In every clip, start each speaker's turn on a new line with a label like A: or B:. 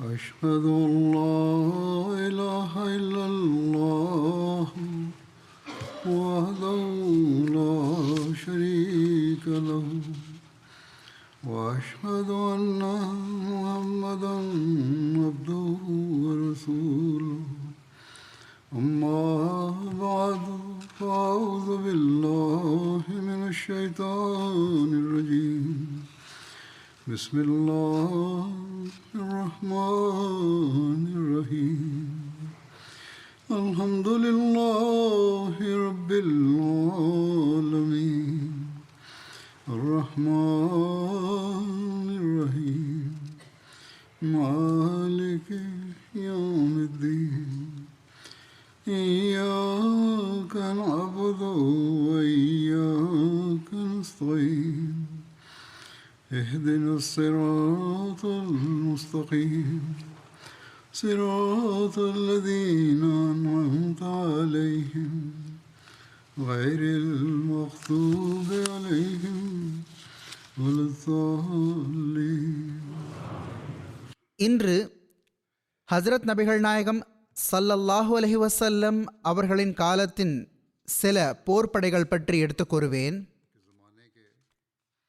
A: أشهد أن لا إله إلا الله وحده لا شريك له وأشهد أن محمدا عبده ورسوله أما بعد فأعوذ بالله من الشيطان الرجيم بسم الله الرحمن الرحيم الحمد لله رب العالمين الرحمن الرحيم مالك يوم الدين إياك نعبد وإياك نستعين اهدنا الصراط المستقيم صراط الذين أنعمت عليهم غير المغضوب عليهم ولا الضالين.
B: இன்று ஹஸ்ரத் நபிகள் நாயகம் ஸல்லல்லாஹு அலைஹி வஸல்லம் அவர்களின் காலத்தின் சில போர்ப்படைகள் பற்றி எடுத்து கூறுவேன்.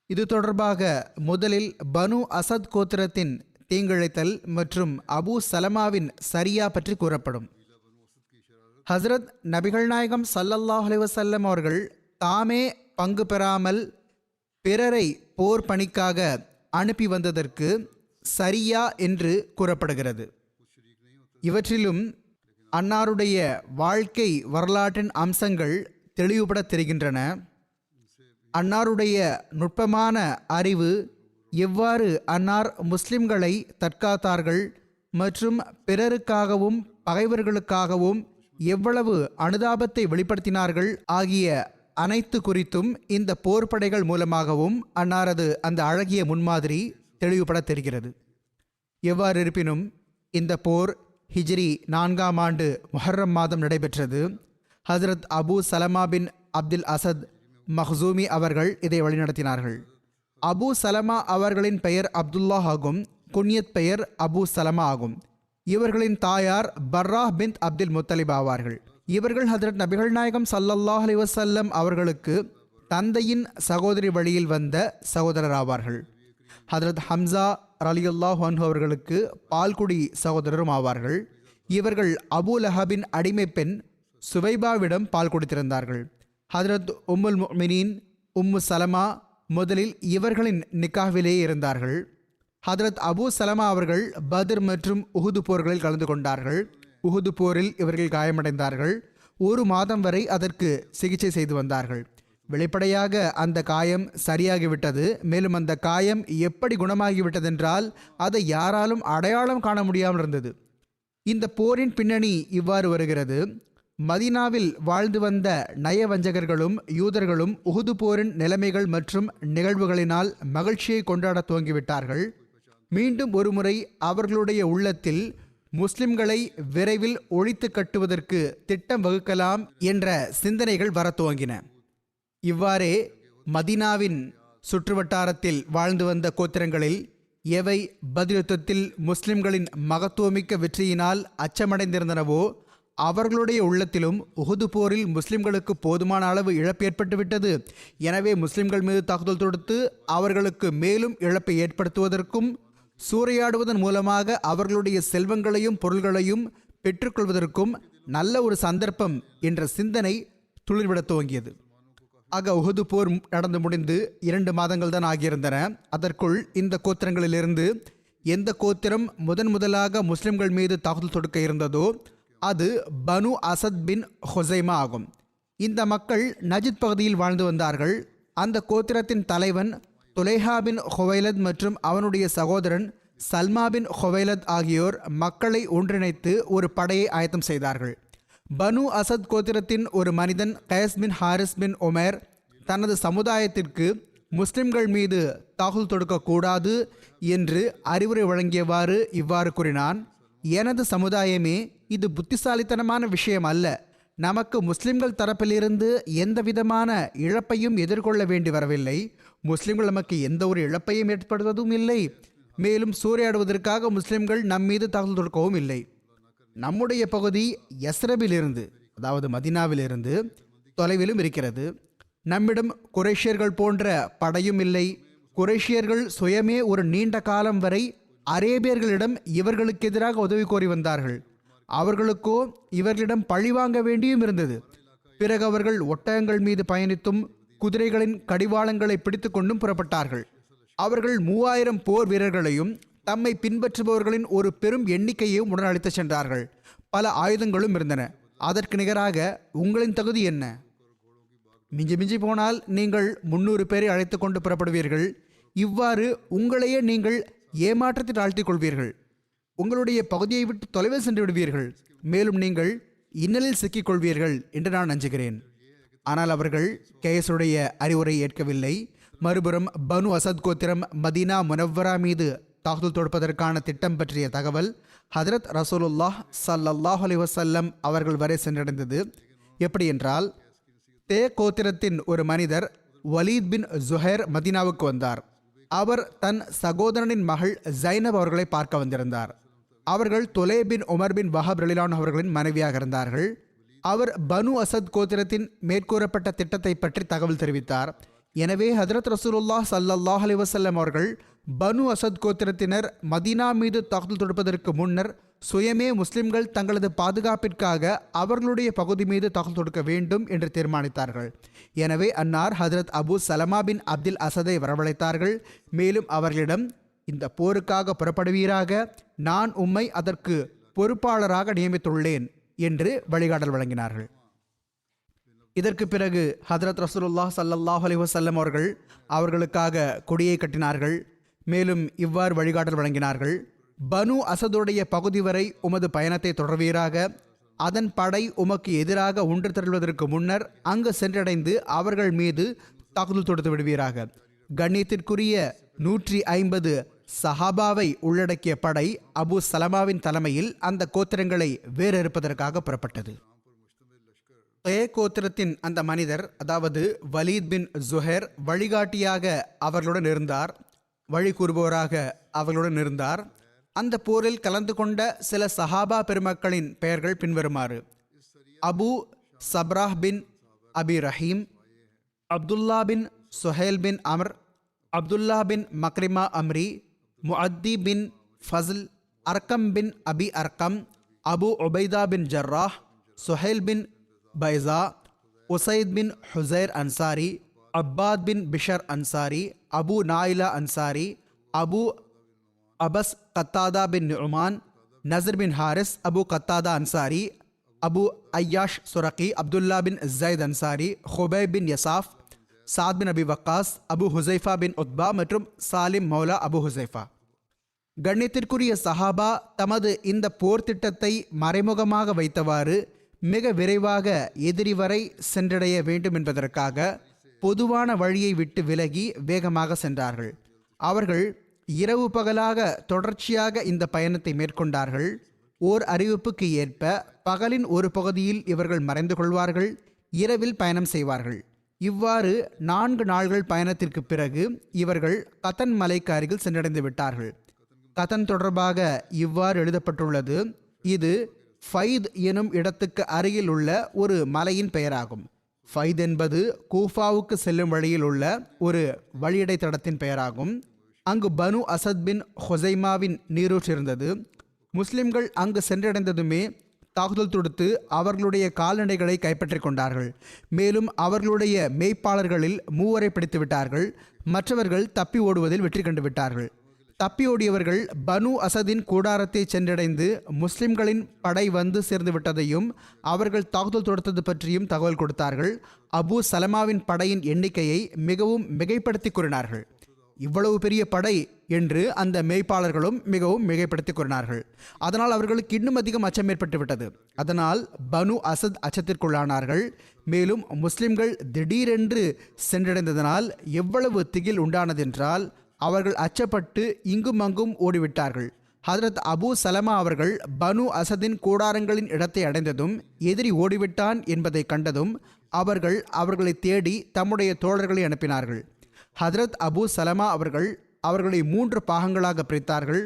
B: இது தொடர்பாக முதலில் பனு அசத் கோத்திரத்தின் தீங்கிழைத்தல் மற்றும் அபு சலமாவின் சரியா பற்றி கூறப்படும். ஹஸ்ரத் நபிகள் நாயகம் ஸல்லல்லாஹு அலைஹி வஸல்லம் அவர்கள் தாமே பங்கு பெறாமல் பிறரை போர் பணிக்காக அனுப்பி வந்ததற்கு சரியா என்று கூறப்படுகிறது. இவற்றிலும் அன்னாருடைய வாழ்க்கை வரலாற்றின் அம்சங்கள் தெளிவுபட தெரிகின்றன. அன்னாருடைய நுட்பமான அறிவு, எவ்வாறு அன்னார் முஸ்லிம்களை தற்காத்தார்கள் மற்றும் பிறருக்காகவும் பகைவர்களுக்காகவும் எவ்வளவு அனுதாபத்தை வெளிப்படுத்தினார்கள் ஆகிய அனைத்து குறித்தும் இந்த போர்ப்படைகள் மூலமாகவும் அன்னாரது அந்த அழகிய முன்மாதிரி தெளிவுபட தெரிகிறது. எவ்வாறு இருப்பினும் இந்த போர் ஹிஜ்ரி 4ஆம் ஆண்டு முஹர்ரம் மாதம் நடைபெற்றது. ஹஸ்ரத் அபு சலமா பின் அப்துல் அசத் மஹ்சூமி அவர்கள் இதை வழிநடத்தினார்கள். அபு சலமா அவர்களின் பெயர் அப்துல்லா ஆகும். குன்யத் பெயர் அபு சலமா ஆகும். இவர்களின் தாயார் பர்ரா பின் அப்துல் முத்தலிப் ஆவார்கள். இவர்கள் ஹஜ்ரத் நபிகள் நாயகம் ஸல்லல்லாஹு அலைஹி வஸல்லம் அவர்களுக்கு தந்தையின் சகோதரி வழியில் வந்த சகோதரர் ஆவார்கள். ஹஜ்ரத் ஹம்சா ரலியல்லாஹு அன்ஹு அவர்களுக்கு பால்குடி சகோதரரும் ஆவார்கள். இவர்கள் அபு லஹபின் அடிமை பெண் சுவைபாவிடம் பால் கொடுத்திருந்தார்கள். ஹஜ்ரத் உம்முல் முஃமினீன் உம்மு சலமா முதலில் இவர்களின் நிக்காவிலேயே இருந்தார்கள். ஹஜ்ரத் அபு சலமா அவர்கள் பத்ர் மற்றும் உஹுது போர்களில் கலந்து கொண்டார்கள். உஹுது போரில் இவர்கள் காயமடைந்தார்கள். 1 மாதம் வரை அதற்கு சிகிச்சை செய்து வந்தார்கள். வெளிப்படையாக அந்த காயம் சரியாகிவிட்டது. மேலும் அந்த காயம் எப்படி குணமாகிவிட்டதென்றால் அதை யாராலும் அடையாளம் காண முடியாமல் இருந்தது. இந்த போரின் பின்னணி இவ்வாறு வருகிறது. மதீனாவில் வாழ்ந்து வந்த நயவஞ்சகர்களும் யூதர்களும் உஹுது போரின் நிலைமைகள் மற்றும் நிகழ்வுகளினால் மகிழ்ச்சியை கொண்டாட துவங்கிவிட்டார்கள். மீண்டும் ஒருமுறை அவர்களுடைய உள்ளத்தில் முஸ்லிம்களை விரைவில் ஒழித்து கட்டுவதற்கு திட்டம் வகுக்கலாம் என்ற சிந்தனைகள் வர துவங்கின. இவ்வாறே மதீனாவின் சுற்றுவட்டாரத்தில் வாழ்ந்து வந்த கோத்திரங்களில் எவை பத்ர் யுத்தத்தில் முஸ்லிம்களின் மகத்துவமிக்க வெற்றியினால் அச்சமடைந்திருந்தனவோ அவர்களுடைய உள்ளத்திலும் உஹுது போரில் முஸ்லிம்களுக்கு போதுமான அளவு இழப்பு ஏற்பட்டுவிட்டது, எனவே முஸ்லிம்கள் மீது தாக்குதல் தொடுத்து அவர்களுக்கு மேலும் இழப்பை ஏற்படுத்துவதற்கும் சூறையாடுவதன் மூலமாக அவர்களுடைய செல்வங்களையும் பொருள்களையும் பெற்றுக்கொள்வதற்கும் நல்ல ஒரு சந்தர்ப்பம் என்ற சிந்தனை துளிர்விட துவங்கியது. ஆக உஹுது போர் நடந்து முடிந்து 2 மாதங்கள் தான் ஆகியிருந்தன. அதற்குள் இந்த கோத்திரங்களிலிருந்து எந்த கோத்திரம் முதலாக முஸ்லிம்கள் மீது தாக்குதல் தொடுக்க இருந்ததோ அது பனு அசத் பின் ஹுசைமா ஆகும். இந்த மக்கள் நஜித் பகுதியில் வாழ்ந்து வந்தார்கள். அந்த கோத்திரத்தின் தலைவன் துலைஹா பின் ஹுவைலத் மற்றும் அவனுடைய சகோதரன் சல்மா பின் ஹுவைலத் ஆகியோர் மக்களை ஒன்றிணைத்து ஒரு படையை ஆயத்தம் செய்தார்கள். பனு அசத் கோத்திரத்தின் ஒரு மனிதன் கைஸ் பின் ஹாரிஸ் பின் உமேர் தனது சமுதாயத்திற்கு முஸ்லிம்கள் மீது தாக்குதல் தொடுக்கக்கூடாது என்று அறிவுரை வழங்கியவாறு இவ்வாறு கூறினான்: எனது சமுதாயமே, இது புத்திசாலித்தனமான விஷயம் அல்ல. நமக்கு முஸ்லிம்கள் தரப்பிலிருந்து எந்த விதமான இழப்பையும் எதிர்கொள்ள வேண்டி வரவில்லை. முஸ்லிம்கள் நமக்கு எந்த ஒரு இழப்பையும் ஏற்படுவதும் இல்லை. மேலும் சூறையாடுவதற்காக முஸ்லிம்கள் நம் மீது தாக்குதல் தொடுக்கவும் இல்லை. நம்முடைய பகுதி யஸ்ரபிலிருந்து, அதாவது மதினாவிலிருந்து தொலைவிலும் இருக்கிறது. நம்மிடம் குறைஷியர்கள் போன்ற படையும் இல்லை. குறைஷியர்கள் சுயமே ஒரு நீண்ட காலம் வரை அரேபியர்களிடம் இவர்களுக்கு எதிராக உதவி கோரி வந்தார்கள். அவர்களுக்கோ இவர்களிடம் பழிவாங்க வேண்டியும் இருந்தது. பிறகு அவர்கள் ஒட்டகங்கள் மீது பயணித்தும் குதிரைகளின் கடிவாளங்களை பிடித்து கொண்டும் புறப்பட்டார்கள். அவர்கள் 3000 போர் வீரர்களையும் தம்மை பின்பற்றுபவர்களின் ஒரு பெரும் எண்ணிக்கையையும் உடன் அழைத்து சென்றார்கள். பல ஆயுதங்களும் இருந்தன. அதற்கு நிகராக உங்களின் தகுதி என்ன? மிஞ்சி மிஞ்சி போனால் நீங்கள் 300 பேரை அழைத்து கொண்டு புறப்படுவீர்கள். இவ்வாறு உங்களையே நீங்கள் ஏமாற்றத்தில் ஆழ்த்திக் கொள்வீர்கள். உங்களுடைய பகுதியை விட்டு தொலைவில் சென்று விடுவீர்கள். மேலும் நீங்கள் இன்னலில் சிக்கிக் கொள்வீர்கள் என்று நான் நம்புகிறேன். ஆனால் அவர்கள் கேஸுடைய அறிவுரை ஏற்கவில்லை. மறுபுறம் பனு அசத் கோத்திரம் மதீனா முனவ்வரா மீது தாக்குதல் தொடுப்பதற்கான திட்டம் பற்றிய தகவல் ஹதரத் ரசூலுல்லாஹ் ஸல்லல்லாஹு அலைஹி வஸல்லம் அவர்கள் வரை சென்றடைந்தது. எப்படி என்றால், தே கோத்திரத்தின் ஒரு மனிதர் வலீத் பின் ஜுஹைர் மதீனாவுக்கு வந்தார். அவர் தன் சகோதரனின் மகள் ஜைனப் அவர்களை பார்க்க வந்திருந்தார். அவர்கள் தொலே பின் உமர் பின் வஹப் ரலியல்லாஹு அவர்களின் மனைவியாக இருந்தார்கள். அவர் பனு அசத் கோத்திரத்தின் மேற்கூறப்பட்ட திட்டத்தை பற்றி தகவல் தெரிவித்தார். எனவே ஹதரத் ரசூலுல்லாஹ் ஸல்லல்லாஹு அலைஹி வஸல்லம் அவர்கள் பனு அசத் கோத்திரத்தினர் மதீனா மீது தாக்குதல் தொடுப்பதற்கு முன்னர் சுயமே முஸ்லிம்கள் தங்களது பாதுகாப்பிற்காக அவர்களுடைய பகுதி மீது தாக்குதல் தொடுக்க வேண்டும் என்று தீர்மானித்தார்கள். எனவே அன்னார் ஹதரத் அபு சலமா பின் அப்துல் அசதை வரவழைத்தார்கள். மேலும் அவர்களிடம், இந்த போருக்காக புறப்படுவீராக, நான் உம்மை அதற்கு பொறுப்பாளராக நியமித்துள்ளேன் என்று வழிகாட்டல் வழங்கினார்கள். இதற்கு பிறகு ஹதரத் ரசூலுல்லாஹ் ஸல்லல்லாஹு அலைஹி வஸல்லம் அவர்கள் அவர்களுக்காக கொடியை கட்டினார்கள். மேலும் இவ்வாறு வழிகாட்டல் வழங்கினார்கள்: பனு அசதுடைய பகுதி வரை உமது பயணத்தை தொடர்வீராக. அதன் படை உமக்கு எதிராக ஒன்று திரள்வதற்கு முன்னர் அங்கு சென்றடைந்து அவர்கள் மீது தாக்குதல் தொடுத்து விடுவீராக. கண்ணியத்திற்குரிய 150 சஹாபாவை உள்ளடக்கிய படை அபு சலமாவின் தலைமையில் அந்த கோத்திரங்களை வேறறுப்பதற்காக புறப்பட்டது. ஏ கோத்திரத்தின் அந்த மனிதர், அதாவது வலீத் பின் ஜுஹைர், வழிகாட்டியாக அவர்களுடன் இருந்தார், வழி கூறுபவராக அவர்களுடன் இருந்தார். அந்த போரில் கலந்து கொண்ட சில சஹாபா பெருமக்களின் பெயர்கள் பின்வருமாறு: அபு சப்ராஹ் பின் அபி ரஹீம், அப்துல்லா பின் சுஹேல் பின் அம்ர், அப்துல்லா பின் மக்ரிமா அம்ரி, முஅத்தி பின் ஃபஸ்ல், அர்கம் பின் அபி அர்கம், அபு உபைதா பின் ஜர்ராஹ், சுஹேல் பின் பைசா, உசைத் பின் ஹுசைர் அன்சாரி, அப்பாத் பின் பிஷர் அன்சாரி, அபு நாயிலா அன்சாரி, அபு அபஸ் கத்தாதா பின் நுமான், நசர் பின் ஹாரிஸ், அபு கத்தாதா அன்சாரி, அபு ஐயாஷ் சுரகி, அப்துல்லா பின் ஜைத் அன்சாரி, ஹுபை பின் யசாஃப், சாத் பின் அபி வக்காஸ், அபு ஹுசைஃபா பின் உத்பா மற்றும் சாலிம் மௌலா அபு ஹுசைஃபா. கண்ணியத்திற்குரிய சஹாபா தமது இந்த போர் திட்டத்தை மறைமுகமாக வைத்தவாறு மிக விரைவாக எதிரி வரை சென்றடைய வேண்டும் என்பதற்காக பொதுவான வழியை விட்டு விலகி வேகமாக சென்றார்கள். அவர்கள் இரவு பகலாக தொடர்ச்சியாக இந்த பயணத்தை மேற்கொண்டார்கள். ஓர் அறிவிப்புக்கு ஏற்ப பகலின் ஒரு பகுதியில் இவர்கள் மறைந்து கொள்வார்கள், இரவில் பயணம் செய்வார்கள். இவ்வாறு 4 நாள்கள் பயணத்திற்கு பிறகு இவர்கள் கதன் மலைக்கு அருகில் சென்றடைந்து விட்டார்கள். கதன் தொடர்பாக இவ்வாறு எழுதப்பட்டுள்ளது: இது ஃபைத் எனும் இடத்துக்கு அருகில் உள்ள ஒரு மலையின் பெயராகும். ஃபைத் என்பது கூஃபாவுக்கு செல்லும் வழியில் உள்ள ஒரு வழியடை தடத்தின் பெயராகும். அங்கு பனு அசத் பின் ஹுசைமாவின் நீரூற்று இருந்தது. முஸ்லிம்கள் அங்கு சென்றடைந்ததுமே தாக்குதல் தொடுத்து அவர்களுடைய கால்நடைகளை கைப்பற்றி கொண்டார்கள். மேலும் அவர்களுடைய மேய்ப்பாளர்களில் 3 பிடித்து விட்டார்கள். மற்றவர்கள் தப்பி ஓடுவதில் வெற்றி கண்டு விட்டார்கள். தப்பி ஓடியவர்கள் பனு அசதின் கூடாரத்தை சென்றடைந்து முஸ்லிம்களின் படை வந்து சேர்ந்து விட்டதையும் அவர்கள் தாக்குதல் தொடுத்தது பற்றியும் தகவல் கொடுத்தார்கள். அபு சலமாவின் படையின் எண்ணிக்கையை மிகவும் மிகைப்படுத்தி கூறினார்கள். இவ்வளவு பெரிய படை என்று அந்த மேய்ப்பாளர்களும் மிகவும் மிகைப்படுத்தி கூறினார்கள். அதனால் அவர்களுக்கு இன்னும் அதிகம் அச்சம் ஏற்பட்டு விட்டது. அதனால் பனு அசத் அச்சத்திற்குள்ளானார்கள். மேலும் முஸ்லிம்கள் திடீரென்று சென்றடைந்ததனால் எவ்வளவு திகில் உண்டானதென்றால் அவர்கள் அச்சப்பட்டு இங்கும் அங்கும் ஓடிவிட்டார்கள். ஹதரத் அபு சலமா அவர்கள் பனு அசதின் கூடாரங்களின் இடத்தை அடைந்ததும் எதிரி ஓடிவிட்டான் என்பதை கண்டதும் அவர்களை தேடி தம்முடைய தோழர்களை அனுப்பினார்கள். ஹதரத் அபு சலமா அவர்கள் அவர்களை 3 பாகங்களாக பிரித்தார்கள்.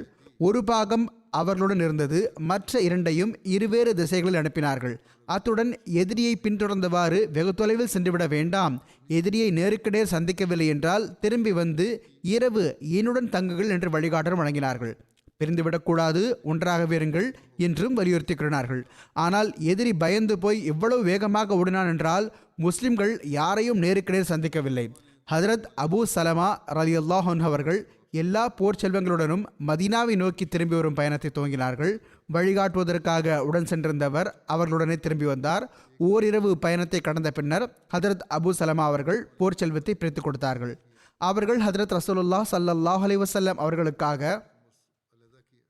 B: ஒரு பாகம் அவர்களுடன் இருந்தது, மற்ற 2ஐயும் இருவேறு திசைகளில் அனுப்பினார்கள். அத்துடன் எதிரியை பின்தொடர்ந்தவாறு வெகு தொலைவில் சென்றுவிட வேண்டாம், எதிரியை நேருக்கு நேர் சந்திக்கவில்லை என்றால் திரும்பி வந்து இரவு என்னுடன் தங்குகள் என்று வழிகாட்டல் வழங்கினார்கள். பிரிந்துவிடக்கூடாது, ஒன்றாகவே இருங்கள் என்றும் வலியுறுத்திக்கிறார்கள். ஆனால் எதிரி பயந்து போய் எவ்வளவு வேகமாக ஓடினான் என்றால் முஸ்லிம்கள் யாரையும் நேருக்கு நேர் சந்திக்கவில்லை. ஹஜ்ரத் அபூ சலமா ரலியல்லாஹு அன்ஹு அவர்கள் எல்லா போர் செல்வங்களுடனும் மதீனாவை நோக்கி திரும்பி வரும் பயணத்தை துவங்கினார்கள். வழிகாட்டுவதற்காக உடன் சென்றிருந்தவர் அவர்களுடனே திரும்பி வந்தார். ஓரிரவு பயணத்தை கடந்த பின்னர் ஹஜ்ரத் அபூ சலமா அவர்கள் போர் செல்வத்தை பிரித்து கொடுத்தார்கள். அவர்கள் ஹஜ்ரத் ரசூலுல்லாஹ் ஸல்லல்லாஹு அலைஹி வஸல்லம் அவர்களுக்காக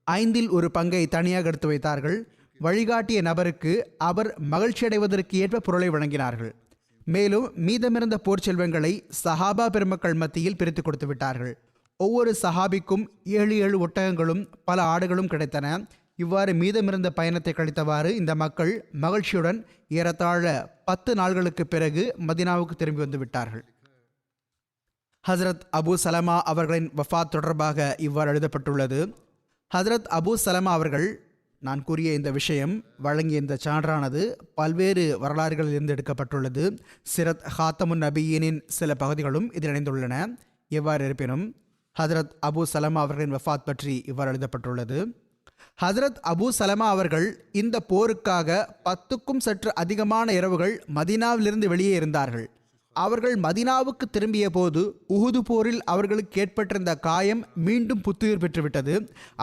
B: 5இல் ஒரு பங்கை தனியாக எடுத்து வைத்தார்கள். வழிகாட்டிய நபருக்கு அவர் மகிழ்ச்சி அடைவதற்கு ஏற்ப பொருளை வழங்கினார்கள். மேலும் மீதமிருந்த போர் செல்வங்களை சஹாபா பெருமக்கள் மத்தியில் பிரித்து கொடுத்து விட்டார்கள். ஒவ்வொரு சஹாபிக்கும் 7 ஒட்டகங்களும் பல ஆடுகளும் கிடைத்தன. இவ்வாறு மீதமிருந்த பயணத்தை கழித்தவாறு இந்த மக்கள் மகிழ்ச்சியுடன் ஏறத்தாழ 10 நாள்களுக்கு பிறகு மதீனாவுக்கு திரும்பி வந்து விட்டார்கள். ஹஜ்ரத் அபூ சலமா அவர்களின் வஃபாத் தொடர்பாக இவ்வாறு எழுதப்பட்டுள்ளது. ஹஜ்ரத் அபூ சலமா அவர்கள், நான் கூறிய இந்த விஷயம் வழங்கிய இந்த சான்றானது பல்வேறு வரலாறுகளில் இருந்து எடுக்கப்பட்டுள்ளது. சிரத் ஹாத்தமுன் நபியினின் சில பகுதிகளும் இதில் இணைந்துள்ளன. எவ்வாறு இருப்பினும் ஹஜ்ரத் அபூ சலமா அவர்களின் வஃபாத் பற்றி இவ்வாறு எழுதப்பட்டுள்ளது. ஹஜ்ரத் அபூ சலமா அவர்கள் இந்த போருக்காக 10க்கும் சற்று அதிகமான இரவுகள் மதீனாவிலிருந்து வெளியே இருந்தார்கள். அவர்கள் மதீனாவுக்கு திரும்பிய போது உஹுது போரில் அவர்களுக்கு ஏற்பட்டிருந்த காயம் மீண்டும் புத்துயிர் பெற்றுவிட்டது.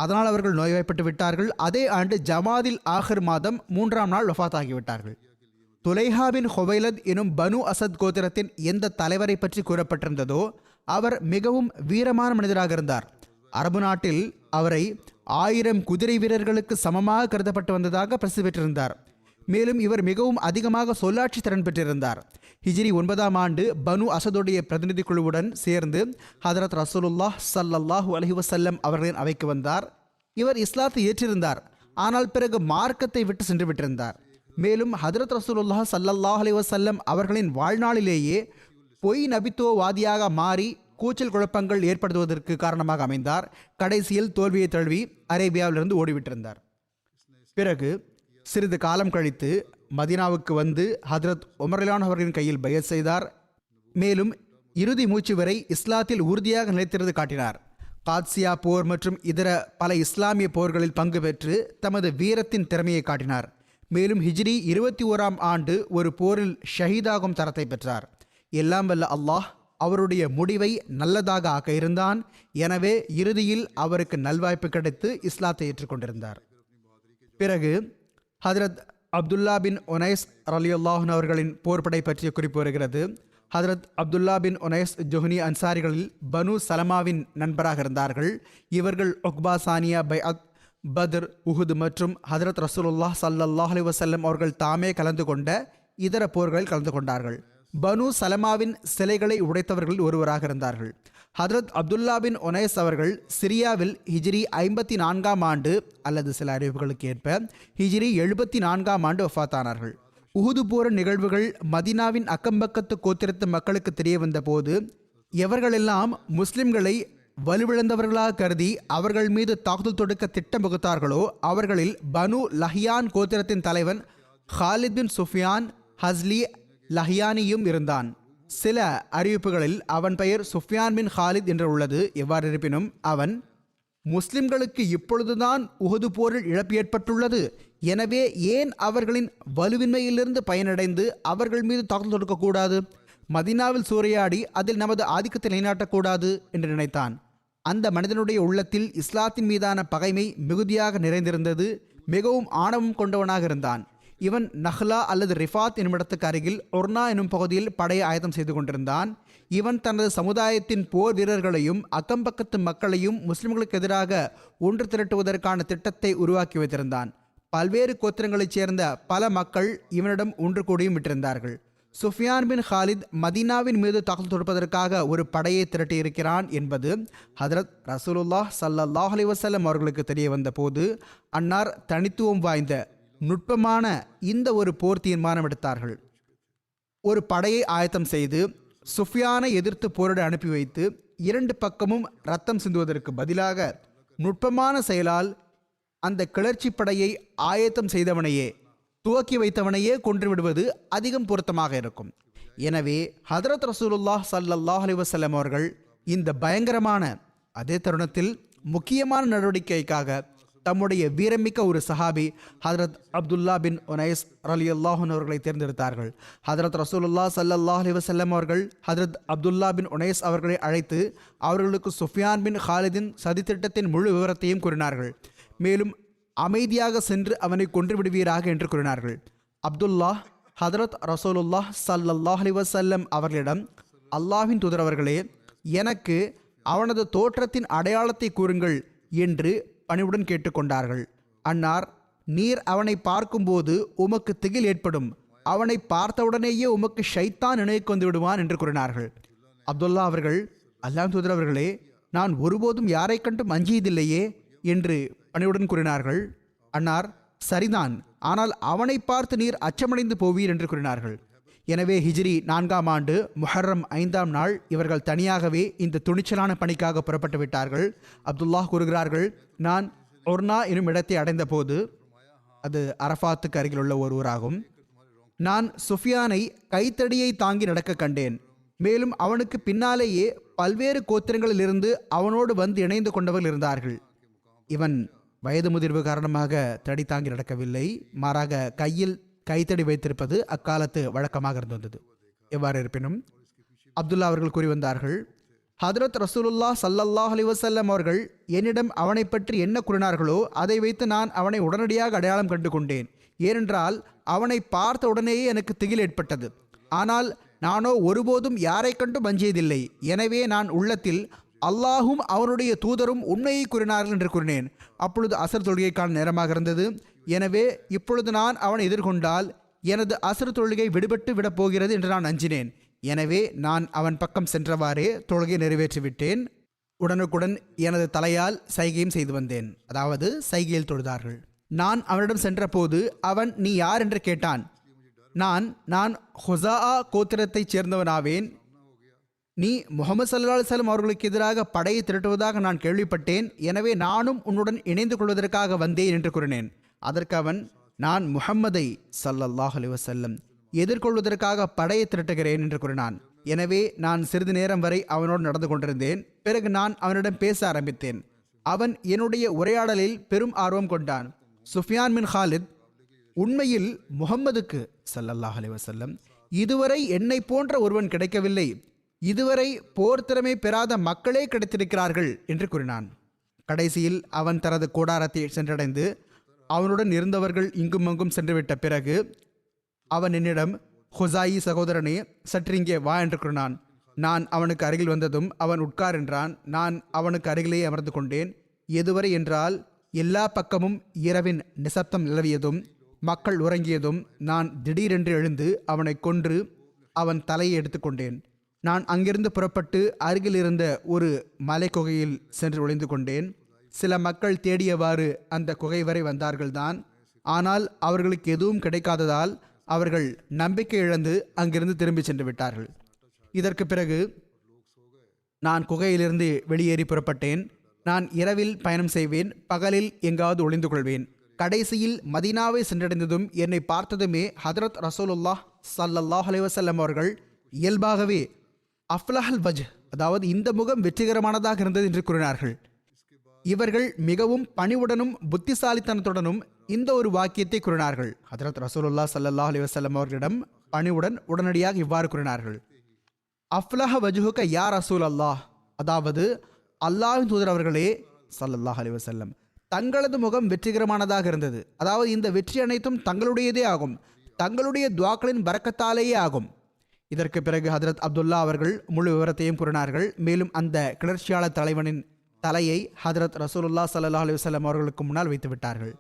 B: அதனால் அவர்கள் நோய்வாய்ப்பட்டு விட்டார்கள். அதே ஆண்டு ஜமாதில் ஆஹிர் மாதம் 3ஆம் நாள் வஃபாத் ஆகிவிட்டார்கள். துலைஹா பின் ஹுவைலத் எனும் பனு அசத் கோத்திரத்தின் எந்த தலைவரை பற்றி கூறப்பட்டிருந்ததோ அவர் மிகவும் வீரமான மனிதராக இருந்தார். அரபு நாட்டில் அவரை 1000 குதிரை வீரர்களுக்கு சமமாக கருதப்பட்டு வந்ததாக பிரசித்தி பெற்றிருந்தார். மேலும் இவர் மிகவும் அதிகமாக சொல்லாட்சி திறன் பெற்றிருந்தார். ஹிஜ்ரி 9ஆம் ஆண்டு பனு அசதுடைய பிரதிநிதி குழுவுடன் சேர்ந்து ஹதரத் ரசூலுல்லாஹ் ஸல்லல்லாஹு அலைஹி வஸல்லம் அவர்களின் அவைக்கு வந்தார். இவர் இஸ்லாத்தை ஏற்றிருந்தார், ஆனால் பிறகு மார்க்கத்தை விட்டு சென்று விட்டிருந்தார். மேலும் ஹதரத் ரசூலுல்லாஹ் ஸல்லல்லாஹு அலைஹி வஸல்லம் அவர்களின் வாழ்நாளிலேயே பொய் நபித்துவவாதியாக மாறி கூச்சல் குழப்பங்கள் ஏற்படுத்துவதற்கு காரணமாக அமைந்தார். கடைசியில் தோல்வியை தழுவி அரேபியாவிலிருந்து ஓடிவிட்டிருந்தார். பிறகு சிறிது காலம் கழித்து மதீனாவுக்கு வந்து ஹஜ்ரத் உமர் ரலியல்லாஹு அவர்களின் கையில் பைஅத் செய்தார். மேலும் இறுதி மூச்சு வரை இஸ்லாத்தில் உறுதியாக நிலைத்திருந்து காட்டினார். காத்சியா போர் மற்றும் இதர பல இஸ்லாமிய போர்களில் பங்கு பெற்று தமது வீரத்தின் திறமையை காட்டினார். மேலும் ஹிஜ்ரி 21ஆம் ஆண்டு ஒரு போரில் ஷஹீதாகும் தரத்தை பெற்றார். எல்லாம் வல்ல அல்லாஹ் அவருடைய முடிவை நல்லதாக ஆக்க இருந்தான். எனவே இறுதியில் அவருக்கு நல்வாய்ப்பு கிடைத்து இஸ்லாத்தை ஏற்றுக்கொண்டிருந்தார். பிறகு ஹஜ்ரத் அப்துல்லா பின் உனைஸ் ரலியல்லாஹு அன்ஹு அவர்களின் போர்படை பற்றிய குறிப்பு வருகிறது. ஹஜ்ரத் அப்துல்லா பின் உனைஸ் ஜுஹ்னி அன்சாரிகளில் பனு சலமாவின் நண்பராக இருந்தார்கள். இவர்கள் உக்பா, சானியா, பைஅத், பத்ர், உஹுத் மற்றும் ஹஜ்ரத் ரசூலுல்லாஹ் ஸல்லல்லாஹு அலைஹி வஸல்லம் அவர்கள் தாமே கலந்து கொண்ட இதர போர்களில் கலந்து கொண்டார்கள். பனு சலமாவின் சிலைகளை உடைத்தவர்கள் ஒருவராக இருந்தார்கள். ஹஜ்ரத் அப்துல்லா பின் உனைஸ் அவர்கள் சிரியாவில் ஹிஜ்ரி 54ஆம் ஆண்டு அல்லது சில அறிவிப்புகளுக்கு ஏற்ப ஹிஜ்ரி 74ஆம் ஆண்டு வஃபாத்தானார்கள். உஹுது போர் நிகழ்வுகள் மதீனாவின் அக்கம்பக்கத்து கோத்திரத்து மக்களுக்கு தெரிய வந்த போது எவர்களெல்லாம் முஸ்லிம்களை வலுவிழந்தவர்களாக கருதி அவர்கள் மீது தாக்குதல் தொடுக்க திட்டம் வகுத்தார்களோ அவர்களில் பனு லஹியான் கோத்திரத்தின் தலைவன் ஹாலித் பின் சுஃபியான் ஹஸ்லி லஹியானியும் இருந்தான். சில அறிவிப்புகளில் அவன் பெயர் சுஃபியான் பின் ஹாலித் என்று உள்ளது. எவ்வாறு இருப்பினும் அவன், முஸ்லிம்களுக்கு இப்பொழுதுதான் உஹது போரில் இழப்பு ஏற்பட்டுள்ளது, எனவே ஏன் அவர்களின் வலுவின்மையிலிருந்து பயனடைந்து அவர்கள் மீது தாக்குதல் தொடுக்கக்கூடாது, மதீனாவில் சூறையாடி அதில் நமது ஆதிக்கத்தை நிலைநாட்டக்கூடாது என்று நினைத்தான். அந்த மனிதனுடைய உள்ளத்தில் இஸ்லாத்தின் மீதான பகைமை மிகுதியாக நிறைந்திருந்தது. மிகவும் ஆணவம் கொண்டவனாக இருந்தான். இவன் நஹ்லா அல்லது ரிஃபாத் என்னும் இடத்துக்கு அருகில் ஒர்னா எனும் பகுதியில் படையை ஆயத்தம் செய்து கொண்டிருந்தான். இவன் தனது சமுதாயத்தின் போர் வீரர்களையும் அக்கம்பக்கத்து மக்களையும் முஸ்லிம்களுக்கு எதிராக ஒன்று திரட்டுவதற்கான திட்டத்தை உருவாக்கி வைத்திருந்தான். பல்வேறு கோத்திரங்களைச் சேர்ந்த பல மக்கள் இவனிடம் ஒன்று கூடியும் விட்டிருந்தார்கள். சுஃபியான் பின் ஹாலித் மதீனாவின் மீது தாக்குதல் தொடுப்பதற்காக ஒரு படையை திரட்டியிருக்கிறான் என்பது ஹஜ்ரத் ரசூலுல்லாஹ் ஸல்லல்லாஹு அலைஹி வஸல்லம் அவர்களுக்கு தெரிய வந்த போது அன்னார் தனித்துவம் வாய்ந்த நுட்பமான இந்த ஒரு போர் தீர்மானம் எடுத்தார்கள். ஒரு படையை ஆயத்தம் செய்து சுஃபியானை எதிர்த்து போரிட அனுப்பி வைத்து இரண்டு பக்கமும் ரத்தம் சிந்துவதற்கு பதிலாக நுட்பமான செயலால் அந்த கிளர்ச்சி படையை ஆயத்தம் செய்தவனையே, துவக்கி வைத்தவனையே கொன்று விடுவது அதிகம் பொருத்தமாக இருக்கும். எனவே ஹதரத் ரசூலுல்லாஹ் ஸல்லல்லாஹு அலைஹி வஸல்லம் அவர்கள் இந்த பயங்கரமான அதே தருணத்தில் முக்கியமான நடவடிக்கைக்காக தம்முடைய வீரமிக்க ஒரு சஹாபி ஹதரத் அப்துல்லா பின் உனைஸ் ரலியல்லாஹு அன்ஹு அவர்களை தேர்ந்தெடுத்தார்கள். ஹதரத் ரசூலுல்லாஹ் ஸல்லல்லாஹு அலைஹி வஸல்லம் அவர்கள் ஹதரத் அப்துல்லா பின் உனைஸ் அவர்களை அழைத்து அவர்களுக்கு சுஃபியான் பின் ஹாலிதின் சதித்திட்டத்தின் முழு விவரத்தையும் கூறினார்கள். மேலும் அமைதியாக சென்று அவனை கொன்று விடுவீராக என்று கூறினார்கள். அப்துல்லா ஹதரத் ரசூலுல்லாஹ் ஸல்லல்லாஹு அலைஹி வஸல்லம் அவர்களிடம், அல்லாஹ்வின் தூதர் அவர்களே, எனக்கு அவனது தோற்றத்தின் அடையாளத்தை கூறுங்கள் என்று பணிவுடன் கேட்டுக்கொண்டார்கள். அன்னார், நீர் அவனை பார்க்கும்போது உமக்கு திகில் ஏற்படும், அவனை பார்த்தவுடனேயே உமக்கு ஷைத்தான் நினைவுக்கு வந்து விடுவான் என்று கூறினார்கள். அப்துல்லா அவர்கள், அல்லாஹ்வின் தூதர் அவர்களே, நான் ஒருபோதும் யாரை கண்டும் அஞ்சியதில்லையே என்று பணிவுடன் கூறினார்கள். அன்னார், சரிதான், ஆனால் அவனை பார்த்து நீர் அச்சமடைந்து போவீர் என்று கூறினார்கள். எனவே ஹிஜ்ரி 4ஆம் ஆண்டு முஹர்ரம் 5ஆம் நாள் இவர்கள் தனியாகவே இந்த துணிச்சலான பணிக்காக புறப்பட்டு விட்டார்கள். அப்துல்லாஹ் கூறுகிறார்கள், நான் ஒர்னா எனும் இடத்தை அடைந்த போது, அது அரஃபாத்துக்கு அருகில் உள்ள ஒரு ஊராகும், நான் சுஃபியானை கைத்தடியை தாங்கி நடக்க கண்டேன். மேலும் அவனுக்கு பின்னாலேயே பல்வேறு கோத்திரங்களிலிருந்து அவனோடு வந்து இணைந்து கொண்டவர்கள் இருந்தார்கள். இவன் வயது முதிர்வு காரணமாக தடி தாங்கி நடக்கவில்லை, மாறாக கையில் கைத்தடி வைத்திருப்பது அக்காலத்து வழக்கமாக இருந்து வந்தது. எவ்வாறு இருப்பினும் அப்துல்லா அவர்கள் கூறி வந்தார்கள், ஹதரத் ரசூலுல்லாஹ் ஸல்லல்லாஹு அலைஹி வஸல்லம் அவர்கள் என்னிடம் அவனை பற்றி என்ன கூறினார்களோ அதை வைத்து நான் அவனை உடனடியாக அடையாளம் கண்டு கொண்டேன். ஏனென்றால் அவனை பார்த்த உடனேயே எனக்கு திகில் ஏற்பட்டது. ஆனால் நானோ ஒருபோதும் யாரை கண்டும் அஞ்சியதில்லை. எனவே நான் உள்ளத்தில் அல்லாஹும் அவனுடைய தூதரும் உண்மையை கூறினார்கள் என்று கூறினேன். அப்பொழுது அசர் தொழுகைக்கான நேரமாக இருந்தது. எனவே இப்பொழுது நான் அவனை எதிர்கொண்டால் எனது அசர் தொழுகை விடுபட்டு விடப் போகிறது என்று நான் அஞ்சினேன். எனவே நான் அவன் பக்கம் சென்றவாறே தொழுகை நிறைவேற்றிவிட்டேன். உடனுக்குடன் எனது தலையால் சைகையும் செய்து வந்தேன். அதாவது சைகையில் தொழுதார்கள். நான் அவனிடம் சென்றபோது அவன், நீ யார் என்று கேட்டான். நான் ஹுஸா கோத்திரத்தைச் சேர்ந்தவனாவேன். நீ முகமது ஸல்லல்லாஹு அலைஹி வஸல்லம் அவர்களுக்கு எதிராக படையை திரட்டுவதாக நான் கேள்விப்பட்டேன். எனவே நானும் உன்னுடன் இணைந்து கொள்வதற்காக வந்தேன் என்று கூறினேன். அதற்கு அவன், நான் முஹம்மதை ஸல்லல்லாஹு அலைஹி வஸல்லம் எதிர்கொள்வதற்காக படையை திரட்டுகிறேன் என்று கூறினான். எனவே நான் சிறிது நேரம் வரை அவனோடு நடந்து கொண்டிருந்தேன். பிறகு நான் அவனிடம் பேச ஆரம்பித்தேன். அவன் என்னுடைய உரையாடலில் பெரும் ஆர்வம் கொண்டான். சுஃபியான் பின் ஹாலித், உண்மையில் முஹம்மதுக்கு ஸல்லல்லாஹு அலைஹி வஸல்லம் இதுவரை என்னை போன்ற ஒருவன் கிடைக்கவில்லை, இதுவரை போர் திறமை பெறாத மக்களே கிடைத்திருக்கிறார்கள் என்று கூறினான். கடைசியில் அவன் தனது கூடாரத்தை சென்றடைந்து அவனுடன் இருந்தவர்கள் இங்கும் அங்கும் சென்றுவிட்ட பிறகு அவன் என்னிடம், ஹுசாயி சகோதரனே, சற்று இங்கே வா என்று கூறினான். நான் அவனுக்கு அருகில் வந்ததும் அவன் உட்கார் என்றான். நான் அவனுக்கு அருகிலேயே அமர்ந்து கொண்டேன். எதுவரை என்றால் எல்லா பக்கமும் இரவின் நிசப்தம் நிலவியதும் மக்கள் உறங்கியதும் நான் திடீரென்று எழுந்து அவனை கொன்று அவன் தலையை எடுத்துக்கொண்டேன். நான் அங்கிருந்து புறப்பட்டு அருகில் இருந்த ஒரு மலை குகையில் சென்று ஒளிந்து கொண்டேன். சில மக்கள் தேடியவாறு அந்த குகை வரை வந்தார்கள்தான். ஆனால் அவர்களுக்கு எதுவும் கிடைக்காததால் அவர்கள் நம்பிக்கை இழந்து அங்கிருந்து திரும்பி சென்று விட்டார்கள். இதற்கு பிறகு நான் குகையிலிருந்து வெளியேறி புறப்பட்டேன். நான் இரவில் பயணம் செய்வேன், பகலில் எங்காவது ஒளிந்து கொள்வேன். கடைசியில் மதீனாவை சென்றடைந்ததும் என்னை பார்த்ததுமே ஹதரத் ரசூலுல்லாஹ் ஸல்லல்லாஹு அலைஹி வஸல்லம் அவர்கள் இயல்பாகவே அஃப்லஹல் வஜ், அதாவது இந்த முகம் வெற்றிகரமானதாக இருந்தது என்று கூறினார்கள். இவர்கள் மிகவும் பணிவுடனும் புத்திசாலித்தனத்துடனும் இந்த ஒரு வாக்கியத்தை கூறினார்கள். ஹதரத் ரசூலுல்லாஹ் ஸல்லல்லாஹு அலைஹி வஸல்லம் அவர்களிடம் பணிவுடன் உடனடியாக இவ்வாறு கூறினார்கள், அஃப்லஹ வஜ்ஹுக யா ரசூல் அல்லாஹ், அதாவது அல்லாஹ்வின் தூதர் அவர்களே ஸல்லல்லாஹு அலைஹி வஸல்லம், தங்களது முகம் வெற்றிகரமானதாக இருந்தது. அதாவது இந்த வெற்றி அனைத்தும் தங்களுடையதே ஆகும், தங்களுடைய துஆக்களின் பரக்கத்தாலேயே ஆகும். இதற்கு பிறகு ஹதரத் அப்துல்லா அவர்கள் முழு விவரத்தையும் கூறினார்கள். மேலும் அந்த கிளர்ச்சியாளர் தலைவனின் தலையை ஹதரத் ரசூலுல்லாஹ் ஸல்லல்லாஹு அலைஹி வஸல்லம் அவர்களுக்கு முன்னால் வைத்து விட்டார்கள்.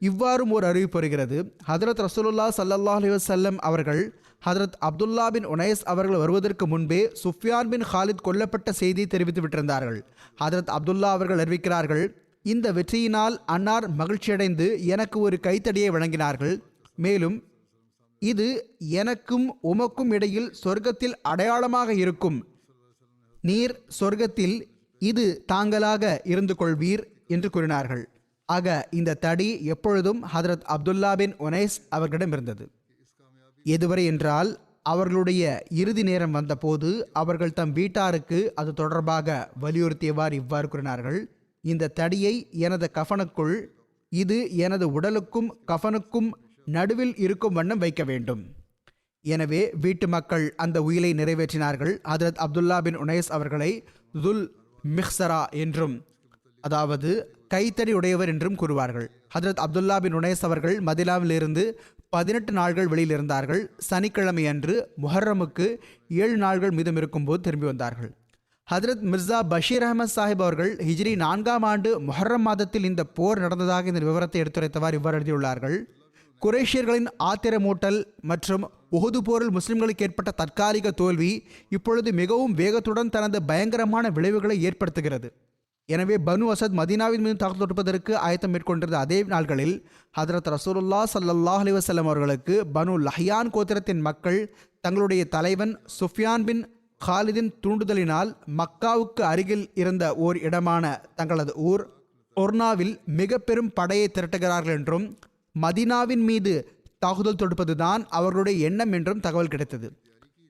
B: இவ்வாறும் ஒரு அறிவிப்பு வருகிறது. ஹதரத் ரசூலுல்லாஹ் ஸல்லல்லாஹு அலைஹி வஸல்லம் அவர்கள் ஹதரத் அப்துல்லா பின் உனைஸ் அவர்கள் வருவதற்கு முன்பே சுஃபியான் பின் ஹாலித் கொல்லப்பட்ட செய்தியை தெரிவித்து விட்டிருந்தார்கள். ஹதரத் அப்துல்லா அவர்கள் அறிவிக்கிறார்கள், இந்த வெற்றியினால் அன்னார் மகிழ்ச்சியடைந்து எனக்கு ஒரு கைத்தடியை வழங்கினார்கள். மேலும் இது எனக்கும் உமக்கும் இடையில் சொர்க்கத்தில் அடையாளமாக இருக்கும். நீர் சொர்க்கத்தில் இது தாங்களாக இருந்து கொள்வீர் என்று கூறினார்கள். ஆக இந்த தடி எப்பொழுதும் ஹதரத் அப்துல்லா பின் உனைஸ் அவர்களிடம் இருந்தது. எதுவரை என்றால் அவர்களுடைய இறுதி நேரம் வந்தபோது அவர்கள் தம் வீட்டாருக்கு அது தொடர்பாக வலியுறுத்தியவாறு இவ்வாறு கூறினார்கள்: இந்த தடியை எனது கஃனுக்குள், இது எனது உடலுக்கும் கஃனுக்கும் நடுவில் இருக்கும் வண்ணம் வைக்க வேண்டும். எனவே வீட்டு மக்கள் அந்த உயிலை நிறைவேற்றினார்கள். ஹதரத் அப்துல்லா பின் உனைஸ் அவர்களை துல் மிஹ்சரா என்றும், அதாவது கைத்தடி உடையவர் என்றும் கூறுவார்கள். ஹதரத் அப்துல்லா பின் உனைஸ் அவர்கள் மதினாவிலிருந்து 18 நாள்கள் வெளியில் இருந்தார்கள். சனிக்கிழமை அன்று முஹர்ரமுக்கு 7 நாள்கள் மீதம் இருக்கும்போது திரும்பி வந்தார்கள். ஹதரத் மிர்சா பஷீர் அஹமத் சாஹிப் அவர்கள் ஹிஜ்ரி 4ஆம் ஆண்டு முஹர்ரம் மாதத்தில் இந்த போர் நடந்ததாக இந்த விவரத்தை எடுத்துரைத்தவாறு இவ்வாறு எழுதியுள்ளார்கள்: குரேஷியர்களின் ஆத்திரமூட்டல் மற்றும் உஹது போரில் முஸ்லிம்களுக்கு ஏற்பட்ட தற்காலிக தோல்வி இப்பொழுது மிகவும் வேகத்துடன் தனது பயங்கரமான விளைவுகளை ஏற்படுத்துகிறது. எனவே பனு அசத் மதீனாவின் மீது தாக்குதல் தொடுப்பதற்கு ஆயத்தம் மேற்கொண்டிருந்த அதே நாள்களில் ஹதரத் ரசூலுல்லாஹ் ஸல்லல்லாஹு அலைஹி வஸல்லம் அவர்களுக்கு பனு லஹ்யான் கோத்திரத்தின் மக்கள் தங்களுடைய தலைவன் சுஃபியான் பின் ஹாலிதின் தூண்டுதலினால் மக்காவுக்கு அருகில் இருந்த ஓர் இடமான தங்களது ஊர் ஒர்னாவில் மிக பெரும் படையை திரட்டுகிறார்கள் என்றும் மதீனாவின் மீது தாக்குதல் தொடுப்பதுதான் அவர்களுடைய எண்ணம் என்றும் தகவல் கிடைத்தது.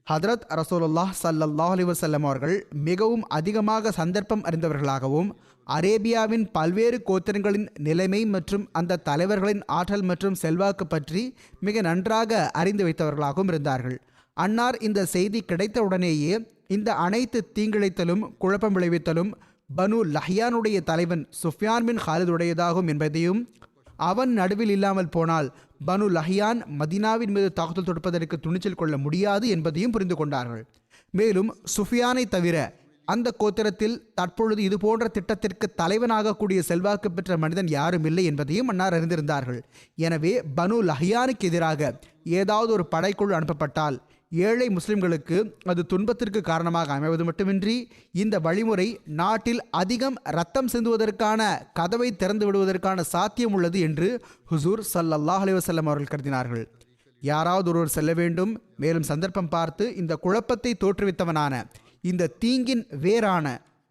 B: ஹதரத் ரசூலுல்லாஹ் ஸல்லல்லாஹு அலைஹி வஸல்லம் அவர்கள் மிகவும் அதிகமாக சந்தர்ப்பம் அறிந்தவர்களாகவும் அரேபியாவின் பல்வேறு கோத்திரங்களின் நிலைமை மற்றும் அந்த தலைவர்களின் ஆற்றல் மற்றும் செல்வாக்கு பற்றி மிக நன்றாக அறிந்து வைத்தவர்களாகவும் இருந்தார்கள். அன்னார் இந்த செய்தி கிடைத்தவுடனேயே இந்த அனைத்து தீங்கிழைத்தலும் குழப்பம் விளைவித்தலும் பனு லஹ்யானுடைய தலைவன் சுஃபியான் பின் ஹாலிதுடையதாகும் என்பதையும், அவன் நடுவில் இல்லாமல் போனால் பனு லஹ்யான் மதீனாவின் மீது தாக்குதல் தொடுப்பதற்கு துணிச்சல் கொள்ள முடியாது என்பதையும் புரிந்து கொண்டார்கள். மேலும் சுஃபியானை தவிர அந்த கோத்திரத்தில் தற்பொழுது இது போன்ற திட்டத்திற்கு தலைவனாகக்கூடிய செல்வாக்கு பெற்ற மனிதன் யாரும் இல்லை என்பதையும் அன்னார் அறிந்திருந்தார்கள். எனவே பனு லஹ்யானுக்கு எதிராக ஏதாவது ஒரு படைக்குழு அனுப்பப்பட்டால் ஏழை முஸ்லிம்களுக்கு அது துன்பத்திற்கு காரணமாக அமைவது மட்டுமின்றி இந்த வழிமுறை நாட்டில் அதிகம் இரத்தம் சிந்துவதற்கான கதவை திறந்து விடுவதற்கான சாத்தியம் உள்ளது என்று ஹுசூர் ஸல்லல்லாஹு அலைஹி வஸல்லம் அவர்கள் கருதினார்கள். யாராவது ஒருவர் செல்ல வேண்டும், மேலும் சந்தர்ப்பம் பார்த்து இந்த குழப்பத்தை தோற்றுவித்தவனான இந்த தீங்கின் வேறான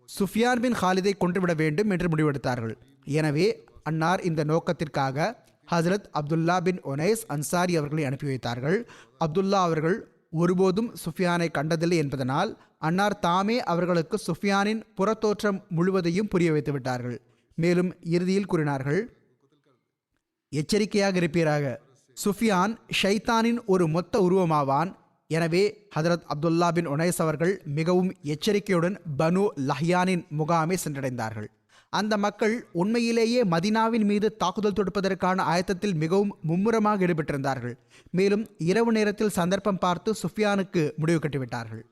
B: சுஃபியான் பின் ஹாலிதை கொன்றுவிட வேண்டும் என்று முடிவெடுத்தார்கள். எனவே அன்னார் இந்த நோக்கத்திற்காக ஹசரத் அப்துல்லா பின் உனைஸ் அன்சாரி அவர்களை அனுப்பி வைத்தார்கள். அப்துல்லா அவர்கள் ஒருபோதும் சுஃபியானை கண்டதில்லை என்பதனால் அன்னார் தாமே அவர்களுக்கு சுஃபியானின் புறத்தோற்றம் முழுவதையும் புரிய வைத்து விட்டார்கள். மேலும் இறுதியில் கூறினார்கள்: எச்சரிக்கையாக இருப்பீராக, சுஃபியான் ஷைத்தானின் ஒரு மொத்த உருவமாவான். எனவே ஹதரத் அப்துல்லா பின் உனைஸ் அவர்கள் மிகவும் எச்சரிக்கையுடன் பனு லஹ்யானின் முகாமை சென்றடைந்தார்கள். அந்த மக்கள் உண்மையிலேயே மதீனாவின் மீது தாக்குதல் தொடுப்பதற்கான ஆயத்தத்தில் மிகவும் மும்முரமாக ஈடுபட்டிருந்தார்கள். மேலும் இரவு நேரத்தில் சந்தர்ப்பம் பார்த்து சுஃபியானுக்கு முடிவு கட்டிவிட்டார்கள்.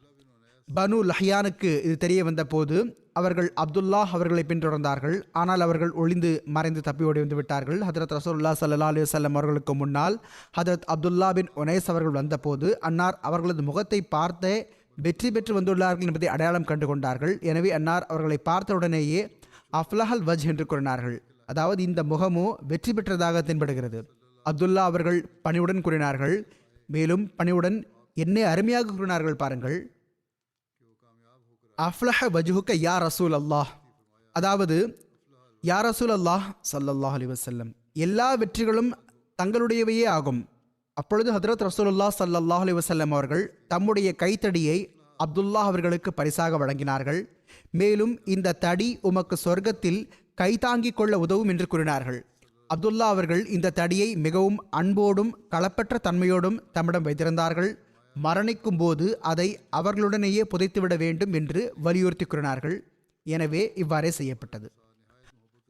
B: பனு லஹ்யானுக்கு இது தெரிய வந்த போது அவர்கள் அப்துல்லா அவர்களை பின்தொடர்ந்தார்கள். ஆனால் அவர்கள் ஒளிந்து மறைந்து தப்பி ஓடி வந்து விட்டார்கள். ஹதரத் ரசூலுல்லாஹ் ஸல்லல்லாஹு அலைஹி வஸல்லம் அவர்களுக்கு முன்னால் ஹதரத் அப்துல்லா பின் உனைஸ் அவர்கள் வந்தபோது அன்னார் அவர்களது முகத்தை பார்த்தே வெற்றி பெற்று வந்துள்ளார்கள் என்பதை அடையாளம் கண்டு கொண்டார்கள். எனவே அன்னார் அவர்களை பார்த்தவுடனேயே அஃப்லஹல் வஜ் என்று கூறினார்கள். அதாவது இந்த முகமோ வெற்றி பெற்றதாக தென்படுகிறது. அப்துல்லா அவர்கள் பணிவுடன் கூறினார்கள். மேலும் பணிவுடன் என்னை அருமையாக கூறினார்கள். பாருங்கள், அஃப்லஹ வஜ்ஹுக யா ரசூல் அல்லாஹ், அதாவது யா ரசூல் அல்லாஹ் ஸல்லல்லாஹு அலைஹி வஸல்லம், எல்லா வெற்றிகளும் தங்களுடையவையே ஆகும். அப்பொழுது ஹதரத் ரசூலுல்லாஹ் ஸல்லல்லாஹு அலைஹி வஸல்லம் அவர்கள் தம்முடைய கைத்தடியை அப்துல்லா அவர்களுக்கு பரிசாக வழங்கினார்கள். மேலும் இந்த தடி உமக்கு சொர்க்கத்தில் கைதாங்கிக் கொள்ள உதவும் என்று கூறினார்கள். அப்துல்லா அவர்கள் இந்த தடியை மிகவும் அன்போடும் களப்பற்ற தன்மையோடும் தம்மிடம் வைத்திருந்தார்கள். மரணிக்கும் போது அதை அவர்களுடனேயே புதைத்துவிட வேண்டும் என்று வலியுறுத்தி கூறினார்கள். எனவே இவ்வாறே செய்யப்பட்டது.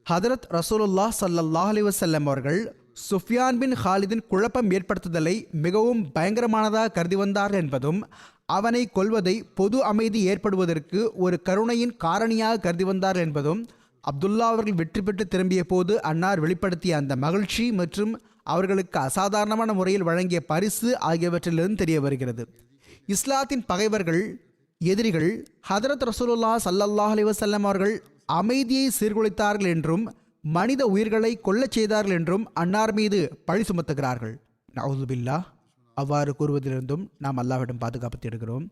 B: ஹதரத் ரசூலுல்லாஹ் ஸல்லல்லாஹு அலைஹி வஸல்லம் அவர்கள் சுஃபியான் பின் ஹாலிதின் குழப்பம் ஏற்படுத்துதலை மிகவும் பயங்கரமானதாக கருதி வந்தார்கள் என்பதும், அவனை கொல்வதை பொது அமைதி ஏற்படுவதற்கு ஒரு கருணையின் காரணியாக கருதி வந்தார்கள் என்பதும், அப்துல்லா அவர்கள் வெற்றி பெற்று திரும்பிய போது அன்னார் வெளிப்படுத்திய அந்த மகிழ்ச்சி மற்றும் அவர்களுக்கு அசாதாரணமான முறையில் வழங்கிய பரிசு ஆகியவற்றிலிருந்து தெரிய வருகிறது. இஸ்லாத்தின் பகைவர்கள், எதிரிகள் ஹதரத் ரசூலுல்லாஹ் ஸல்லல்லாஹு அலைஹி வஸல்லம் அவர்கள் அமைதியை சீர்குலைத்தார்கள் என்றும் மனித உயிர்களை கொல்லச் செய்தார்கள் என்றும் அன்னார் மீது பழி சுமத்துகிறார்கள். நஅூது பில்லாஹ். அவ்வாறு கூறுவதிலிருந்தும் நாம் அல்லாஹ்விடம் பாதுகாப்பு தேடுகிறோம்.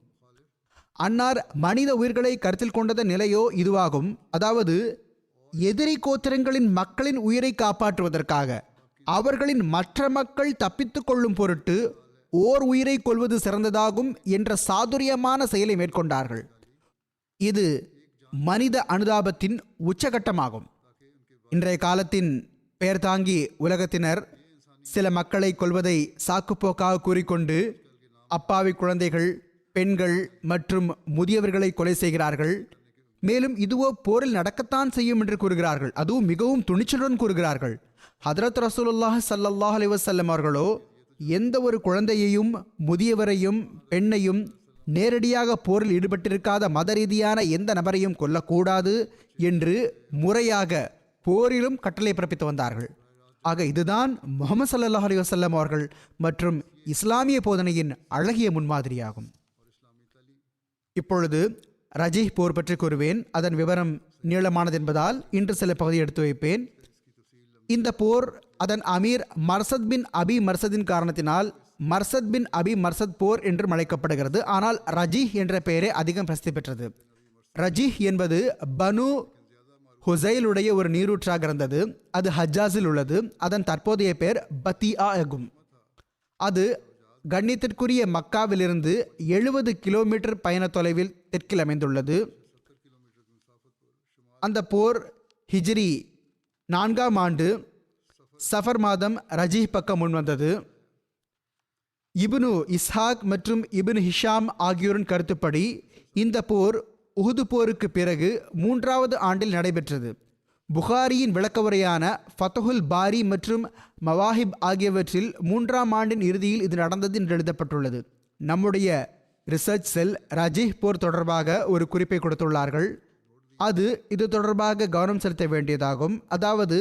B: அன்னார் மனித உயிர்களை கருத்தில் கொண்டதன் நிலையோ இதுவாகும். அதாவது எதிரி கோத்திரங்களின் மக்களின் உயிரை காப்பாற்றுவதற்காக அவர்களின் மற்ற மக்கள் தப்பித்துக் கொள்ளும் பொருட்டு ஓர் உயிரை கொல்வது சிறந்ததாகும் என்ற சாதுரியமான செயலை மேற்கொண்டார்கள். இது மனித அனுதாபத்தின் உச்சகட்டமாகும். இன்றைய காலத்தின் பெயர் தாங்கி உலகத்தினர் சில மக்களை கொல்வதை சாக்குப்போக்காக கூறிக்கொண்டு அப்பாவி குழந்தைகள், பெண்கள் மற்றும் முதியவர்களை கொலை செய்கிறார்கள். மேலும் இதுவோ போரில் நடக்கத்தான் செய்யும் என்று கூறுகிறார்கள். அதுவும் மிகவும் துணிச்சலுடன் கூறுகிறார்கள். ஹதரத் ரசூலுல்லாஹி ஸல்லல்லாஹு அலைஹி வஸல்லம் அவர்களோ எந்த ஒரு குழந்தையையும், முதியவரையும், பெண்ணையும், நேரடியாக போரில் ஈடுபட்டிருக்காத மத ரீதியான எந்த நபரையும் கொல்லக்கூடாது என்று முறையாக போரிலும் கட்டளை பிறப்பித்து வந்தார்கள். ஆக இதுதான் முஹம்மது ஸல்லல்லாஹு அலைஹி வஸல்லம் அவர்கள் மற்றும் இஸ்லாமிய போதனையின் அழகிய முன்மாதிரியாகும். இப்பொழுது ரஜீஹ் போர் பற்றி கூறுவேன். அதன் விவரம் நீளமானது என்பதால் இன்று சில பகுதியை எடுத்து வைப்பேன். இந்த போர் அதன் அமீர் மர்சத் பின் அபி மர்சதின் காரணத்தினால் மர்சத் பின் அபி மர்சத் போர் என்றும் அழைக்கப்படுகிறது. ஆனால் ரஜீஹ் என்ற பெயரே அதிகம் பிரசித்தி பெற்றது. ரஜீஹ் என்பது பனு ஹுசைலுடைய ஒரு நீரூற்றாக இருந்தது. அது ஹஜ்ஜாஸில் உள்ளது. அதன் தற்போதைய பெயர் பத்தியா ஆகும். அது கண்ணியத்திற்குரிய மக்காவிலிருந்து 70 கிலோமீட்டர் பயண தொலைவில் தெற்கில் அமைந்துள்ளது. அந்த போர் ஹிஜ்ரி 4ஆம் ஆண்டு சஃபர் மாதம் ரஜீஹ் பக்கம் முன்வந்தது. இப்னு இஸ்ஹாக் மற்றும் இப்னு ஹிஷாம் ஆகியோரின் கருத்துப்படி இந்த போர் உஹுது போருக்கு பிறகு 3ஆவது ஆண்டில் நடைபெற்றது. புகாரியின் விளக்கவுரையான ஃபத்ஹுல் பாரி மற்றும் மவாஹிப் ஆகியவற்றில் 3ஆம் ஆண்டின் இறுதியில் இது நடந்தது என்று எழுதப்பட்டுள்ளது. நம்முடைய ரிசர்ச் செல் ரஜீஹ் போர் தொடர்பாக ஒரு குறிப்பை கொடுத்துள்ளார்கள். அது இது தொடர்பாக கவனம் செலுத்த வேண்டியதாகும். அதாவது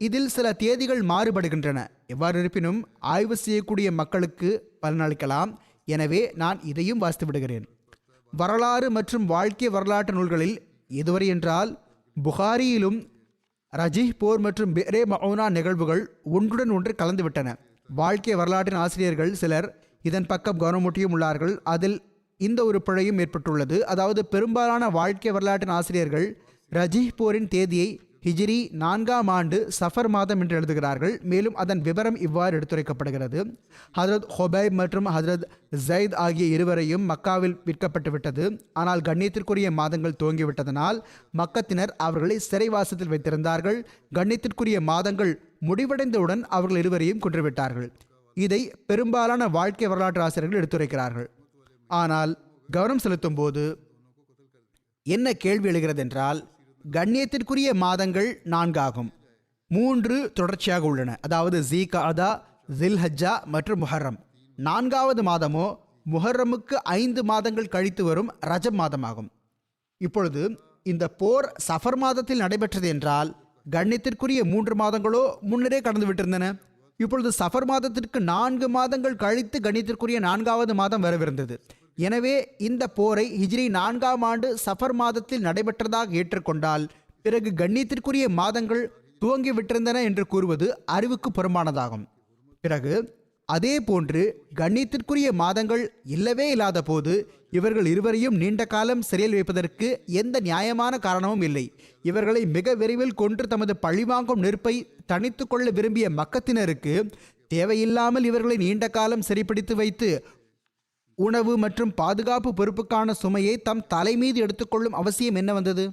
B: இதில் சில தேதிகள் மாறுபடுகின்றன. எவ்வாறு இருப்பினும் ஆய்வு செய்யக்கூடிய மக்களுக்கு பலனளிக்கலாம். எனவே நான் இதையும் வாசித்து விடுகிறேன். வரலாறு மற்றும் வாழ்க்கை வரலாற்று நூல்களில் இதுவரை என்றால் புகாரியிலும் ரஜீஹ் போர் மற்றும் பெரே மௌனா நிகழ்வுகள் ஒன்றுடன் ஒன்று கலந்துவிட்டன. வாழ்க்கை வரலாற்றின் ஆசிரியர்கள் சிலர் இதன் பக்கம் கவனமூட்டியும் உள்ளார்கள். அதில் இந்த ஒரு பிழையும் ஏற்பட்டுள்ளது. அதாவது பெரும்பாலான வாழ்க்கை வரலாற்றின் ஆசிரியர்கள் ரஜீஹ் போரின் தேதியை ஹிஜ்ரி 4ஆம் ஆண்டு சஃபர் மாதம் என்று எழுதுகிறார்கள். மேலும் அதன் விவரம் இவ்வாறு எடுத்துரைக்கப்படுகிறது. ஹதரத் ஹொபைப் மற்றும் ஹதரத் ஜயித் ஆகிய இருவரையும் மக்காவில் விற்கப்பட்டு விட்டது. ஆனால் கண்ணியத்திற்குரிய மாதங்கள் துவங்கிவிட்டதனால் மக்கத்தினர் அவர்களை சிறைவாசத்தில் வைத்திருந்தார்கள். கண்ணியத்திற்குரிய மாதங்கள் முடிவடைந்தவுடன் அவர்கள் இருவரையும் கொன்றுவிட்டார்கள். இதை பெரும்பாலான வாழ்க்கை வரலாற்று ஆசிரியர்கள் எடுத்துரைக்கிறார்கள். ஆனால் கவனம் செலுத்தும் போது என்ன கேள்வி எழுகிறது என்றால், கண்ணியத்திற்குரிய மாதங்கள் 4 ஆகும். 3 தொடர்ச்சியாக உள்ளன. அதாவது ஜீகாதா, ஜில்ஹஜ்ஜா மற்றும் முஹர்ரம். 4ஆவது மாதமோ முஹர்ரமுக்கு 5 மாதங்கள் கழித்து வரும் ரஜப் மாதமாகும். இப்பொழுது இந்த போர் சஃபர் மாதத்தில் நடைபெற்றது என்றால் கண்ணியத்திற்குரிய 3 மாதங்களோ முன்னரே கடந்து விட்டிருந்தன. இப்பொழுது சஃபர் மாதத்திற்கு 4 மாதங்கள் கழித்து கண்ணியத்திற்குரிய 4ஆவது மாதம் வரவிருந்தது. எனவே இந்த போரை ஹிஜ்ரி 4ஆம் ஆண்டு சஃபர் மாதத்தில் நடைபெற்றதாக ஏற்றுக்கொண்டால் பிறகு கண்ணியத்திற்குரிய மாதங்கள் துவங்கிவிட்டிருந்தன என்று கூறுவது அறிவுக்கு புறம்பானதாகும். பிறகு அதே போன்று கண்ணியத்திற்குரிய மாதங்கள் இல்லவே இல்லாத போது இவர்கள் இருவரையும் நீண்ட காலம் சிறையில் வைப்பதற்கு எந்த நியாயமான காரணமும் இல்லை. இவர்களை மிக விரைவில் கொன்று தமது பழிவாங்கும் நெருப்பை தணித்து கொள்ள விரும்பிய மக்கத்தினருக்கு தேவையில்லாமல் இவர்களை நீண்ட காலம் சிறைப்பிடித்து வைத்து உணவு மற்றும் பாதுகாப்பு பொறுப்புக்கான சுமையை தம் தலை மீது எடுத்துக்கொள்ளும் அவசியம் என்ன வந்தது?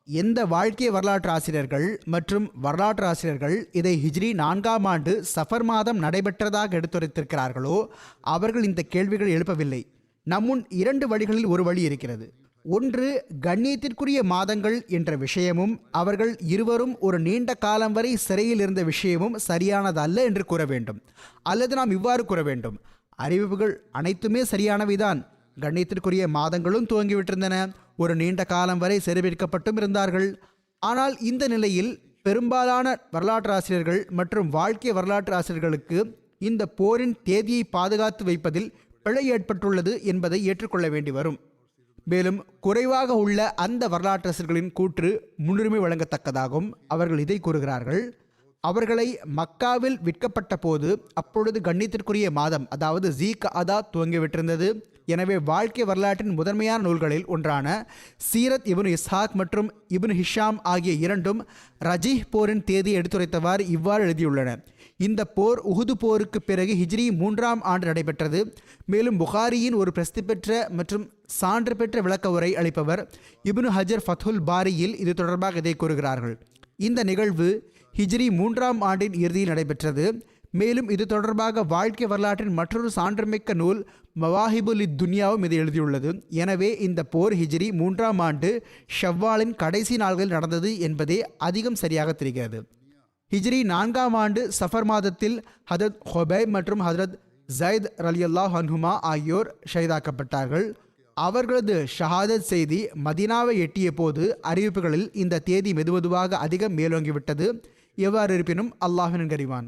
B: எந்த வாழ்க்கை வரலாற்று ஆசிரியர்கள் மற்றும் வரலாற்று ஆசிரியர்கள் இதை ஹிஜ்ரி 4ஆம் ஆண்டு சஃபர் மாதம் நடைபெற்றதாக எடுத்துரைத்திருக்கிறார்களோ அவர்கள் இந்த கேள்விகள் எழுப்பவில்லை. நம்முன் 2 வழிகளில் ஒரு வழி இருக்கிறது. ஒன்று, கண்ணியத்திற்குரிய மாதங்கள் என்ற விஷயமும் அவர்கள் இருவரும் ஒரு நீண்ட காலம் வரை சிறையில் இருந்த விஷயமும் சரியானதல்ல என்று கூற வேண்டும். அல்லது நாம் இவ்வாறு கூற வேண்டும், அறிவிப்புகள் அனைத்துமே சரியானவைதான். கண்ணியத்திற்குரிய மாதங்களும் துவங்கிவிட்டிருந்தன. ஒரு நீண்ட காலம் வரை சிறைபிடிக்கப்பட்டும் இருந்தார்கள். ஆனால் இந்த நிலையில் பெரும்பாலான வரலாற்று ஆசிரியர்கள் மற்றும் வாழ்க்கை வரலாற்று ஆசிரியர்களுக்கு இந்த போரின் தேதியை பாதுகாத்து வைப்பதில் பிழை ஏற்பட்டுள்ளது என்பதை ஏற்றுக்கொள்ள வேண்டி வரும். மேலும் குறைவாக உள்ள அந்த வரலாற்று ஆசிரியர்களின் கூற்று முன்னுரிமை வழங்கத்தக்கதாகும். அவர்கள் இதை கூறுகிறார்கள், அவர்களை மக்காவில் விற்கப்பட்ட போது அப்பொழுது கண்ணியத்திற்குரிய மாதம் அதாவது ஜீகாதா துவங்கிவிட்டிருந்தது. எனவே வாழ்க்கை வரலாற்றின் முதன்மையான நூல்களில் ஒன்றான சீரத் இப்னு இஸ்ஹாக் மற்றும் இப்னு ஹிஷாம் ஆகிய இரண்டும் ரஜீஹ் போரின் தேதியை எடுத்துரைத்தவாறு இவ்வாறு எழுதியுள்ளன. இந்த போர் உஹுது போருக்கு பிறகு ஹிஜ்ரி 3ஆம் ஆண்டு நடைபெற்றது. மேலும் புகாரியின் ஒரு பிரசித்தி பெற்ற மற்றும் சான்று பெற்ற விளக்க உரை அளிப்பவர் இப்னு ஹஜர் ஃபத்ஹுல் பாரியில் இது தொடர்பாக இதை கூறுகிறார்கள். இந்த நிகழ்வு ஹிஜ்ரி 3ஆம் ஆண்டின் இறுதியில் நடைபெற்றது. மேலும் இது தொடர்பாக வாழ்க்கை வரலாற்றின் மற்றொரு சான்றுமிக்க நூல் மவாஹிபுல் துன்யாவும் இதை எழுதியுள்ளது. எனவே இந்த போர் ஹிஜ்ரி 3ஆம் ஆண்டு ஷவ்வாலின் கடைசி நாள்களில் நடந்தது என்பதே அதிகம் சரியாக தெரிகிறது. ஹிஜ்ரி 4ஆம் ஆண்டு சஃபர் மாதத்தில் ஹதரத் ஹொபை மற்றும் ஹதரத் ஜைத் ரலியல்லாஹு அன்ஹுமா ஆகியோர் ஷஹீதாக்கப்பட்டார்கள். அவர்களது ஷஹாதத் செய்தி மதீனாவை எட்டிய போது அறிவிப்புகளில் இந்த தேதி மெதுமெதுவாக அதிகம் மேலோங்கிவிட்டது. எவ்வாறு இருப்பினும் அல்லாஹ்வின் அறிவான்.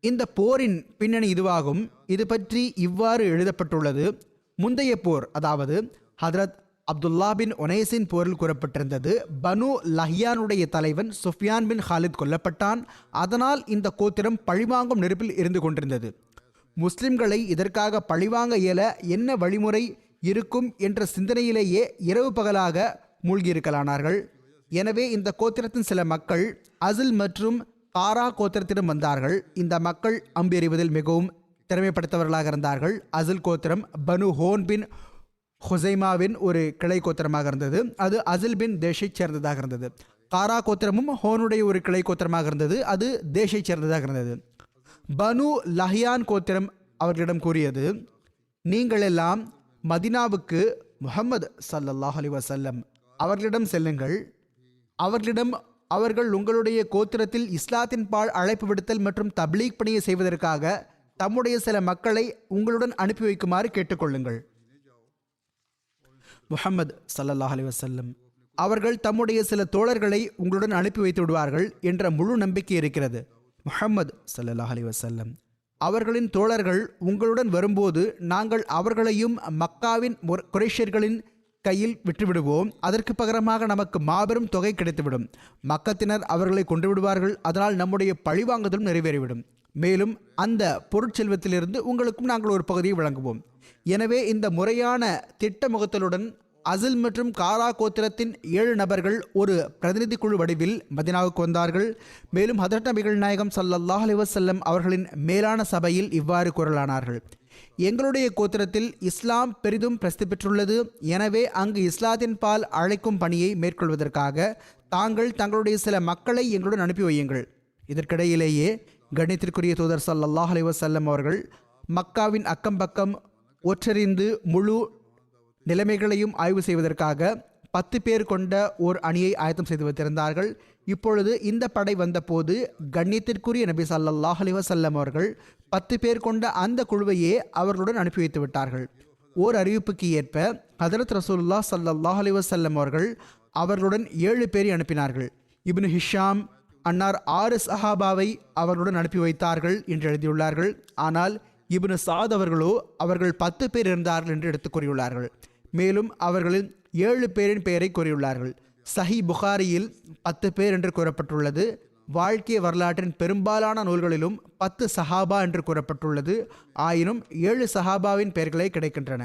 B: இந்த போரின் பின்னணி இதுவாகும். இது பற்றி இவ்வாறு எழுதப்பட்டுள்ளது. முந்தைய போர், அதாவது ஹதரத் அப்துல்லா பின் ஒனைஸின் போரில் கூறப்பட்டிருந்தது, பனு லஹ்யானுடைய தலைவன் சுஃபியான் பின் ஹாலித் கொல்லப்பட்டான். அதனால் இந்த கோத்திரம் பழிவாங்கும் நெருப்பில் இருந்து கொண்டிருந்தது. முஸ்லிம்களை இதற்காக பழிவாங்க இயல என்ன வழிமுறை இருக்கும் என்ற சிந்தனையிலேயே இரவு பகலாக மூழ்கியிருக்கலானார்கள். எனவே இந்த கோத்திரத்தின் சில மக்கள் அசில் மற்றும் காரா கோத்திரத்திடம் வந்தார்கள். இந்த மக்கள் அம்பு எறிவதில் மிகவும் திறமைப்படுத்தவர்களாக இருந்தார்கள். அசில் கோத்திரம் பனு ஹோன் பின் ஹுசைமாவின் ஒரு கிளை கோத்திரமாக இருந்தது. அது அசில் பின் தேஷை சேர்ந்ததாக இருந்தது. காரா கோத்திரமும் ஹோனுடைய ஒரு கிளை கோத்திரமாக இருந்தது. அது தேஷை சேர்ந்ததாக இருந்தது. பனு லஹ்யான் கோத்திரம் அவர்களிடம் கூறியது, நீங்கள் எல்லாம் மதினாவுக்கு முஹம்மது ஸல்லல்லாஹு அலைஹி வஸல்லம் அவர்களிடம் செல்லுங்கள். அவர்கள் உங்களுடைய கோத்திரத்தில் இஸ்லாத்தின் பால் அழைப்பு விடுத்தல் மற்றும் தப்லீக் பணியை செய்வதற்காக தம்முடைய சில மக்களை உங்களுடன் அனுப்பி வைக்குமாறு கேட்டுக்கொள்ளுங்கள். முஹம்மது ஸல்லல்லாஹு அலைஹி வஸல்லம் அவர்கள் தம்முடைய சில தோழர்களை உங்களுடன் அனுப்பி வைத்து விடுவார்கள் என்ற முழு நம்பிக்கை இருக்கிறது. முஹம்மது ஸல்லல்லாஹு அலைஹி வஸல்லம் அவர்களின் தோழர்கள் உங்களுடன் வரும்போது நாங்கள் அவர்களையும் மக்காவின் குறைஷியர்களின் கையில் விட்டுவிடுவோம். அதற்கு பகரமாக நமக்கு மாபெரும் தொகை கிடைத்துவிடும். மக்கத்தினர் அவர்களை கொண்டு விடுவார்கள். அதனால் நம்முடைய பழிவாங்குதலும் நிறைவேறிவிடும். மேலும் அந்த பொருட்செல்வத்திலிருந்து உங்களுக்கும் நாங்கள் ஒரு பகுதியை வழங்குவோம். எனவே இந்த முறையான திட்டமுகத்தலுடன் அசில் மற்றும் காரா கோத்திரத்தின் 7 நபர்கள் ஒரு பிரதிநிதி குழு வடிவில் மதினாவுக்கு வந்தார்கள். மேலும் ஹதரத் நபிகள் நாயகம் ஸல்லல்லாஹு அலைஹி வஸல்லம் அவர்களின் மேலான சபையில் இவ்வாறு கூறலானார்கள், எங்களுடைய கோத்திரத்தில் இஸ்லாம் பெரிதும் பிரசித்தி பெற்றுள்ளது. எனவே அங்கு இஸ்லாத்தின் பால் அழைக்கும் பணியை மேற்கொள்வதற்காக தங்களுடைய சில மக்களை எங்களுடன் அனுப்பி வையுங்கள். இதற்கிடையிலேயே கண்ணியத்திற்குரிய தூதர் ஸல்லல்லாஹு அலைஹி வஸல்லம் அவர்கள் மக்காவின் அக்கம் பக்கம் ஒற்றறிந்து முழு நிலைமைகளையும் ஆய்வு செய்வதற்காக 10 பேர் கொண்ட ஓர் அணியை ஆயத்தம் செய்து வைத்திருந்தார்கள். இப்பொழுது இந்த படை வந்தபோது கண்ணியத்திற்குரிய நபி ஸல்லல்லாஹு அலைஹி வஸல்லம் அவர்கள் 10 பேர் கொண்ட அந்த குழுவையே அவர்களுடன் அனுப்பி வைத்து விட்டார்கள். ஓர் அறிவிப்புக்கு ஏற்ப ஹதரத் ரசூலுல்லாஹ் ஸல்லல்லாஹு அலைஹி வஸல்லம் அவர்கள் அவர்களுடன் 7 பேரை அனுப்பினார்கள். இப்னு ஹிஷாம் அன்னார் 6 சஹாபாவை அவர்களுடன் அனுப்பி வைத்தார்கள் என்று எழுதியுள்ளார்கள். ஆனால் இப்னு சாத் அவர்கள் 10 பேர் இருந்தார்கள் என்று எடுத்துக் கூறியுள்ளார்கள். மேலும் அவர்களில் 7 பேரின் பெயரை கூறியுள்ளார்கள். சஹி புகாரியில் 10 பேர் என்று கூறப்பட்டுள்ளது. வாழ்க்கை வரலாற்றின் பெரும்பாலான நூல்களிலும் 10 சஹாபா என்று கூறப்பட்டுள்ளது. ஆயினும் 7 சஹாபாவின் பெயர்களே கிடைக்கின்றன.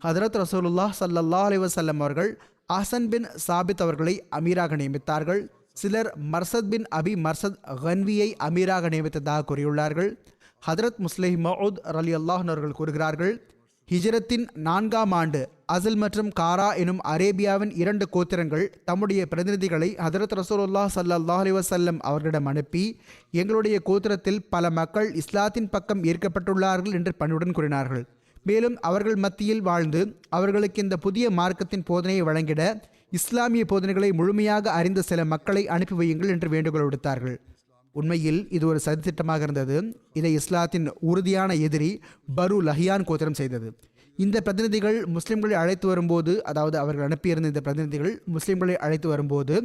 B: ஹதரத் ரசூலுல்லாஹ் ஸல்லல்லாஹு அலைஹி வஸல்லம் அவர்கள் அஹ்சன் பின் சாபித் அவர்களை அமீராக நியமித்தார்கள். சிலர் மர்சத் பின் அபி மர்சத் கன்வியை அமீராக நியமித்ததாக கூறியுள்ளார்கள். ஹதரத் முஸ்லிம் மவுத் ரலியல்லாஹு அன்ஹு அவர்கள் கூறுகிறார்கள், ஹிஜ்ரத்தின் 4ஆம் ஆண்டு அசில் மற்றும் காரா எனும் அரேபியாவின் 2 கோத்திரங்கள் தம்முடைய பிரதிநிதிகளை ஹதரத் ரசூலுல்லாஹ் ஸல்லல்லாஹு அலைஹி வஸல்லம் அவர்களிடம் அனுப்பி, எங்களுடைய கோத்திரத்தில் பல மக்கள் இஸ்லாத்தின் பக்கம் ஈர்க்கப்பட்டுள்ளார்கள் என்று பணிவுடன் கூறினார்கள். மேலும் அவர்கள் மத்தியில் வாழ்ந்து அவர்களுக்கு இந்த புதிய மார்க்கத்தின் போதனையை வழங்கிட இஸ்லாமிய போதனைகளை முழுமையாக அறிந்த சில மக்களை அனுப்பி வையுங்கள் என்று வேண்டுகோள் விடுத்தார்கள். உண்மையில் இது ஒரு சதித்திட்டமாக இருந்தது. இதை இஸ்லாத்தின் உறுதியான எதிரி பனு லஹ்யான் கோத்திரம் செய்தது. இந்த பிரதிநிதிகள் முஸ்லிம்களை அழைத்து வரும்போது, அதாவது அவர்கள் அனுப்பியிருந்த இந்த பிரதிநிதிகள் முஸ்லிம்களை அழைத்து வரும்போது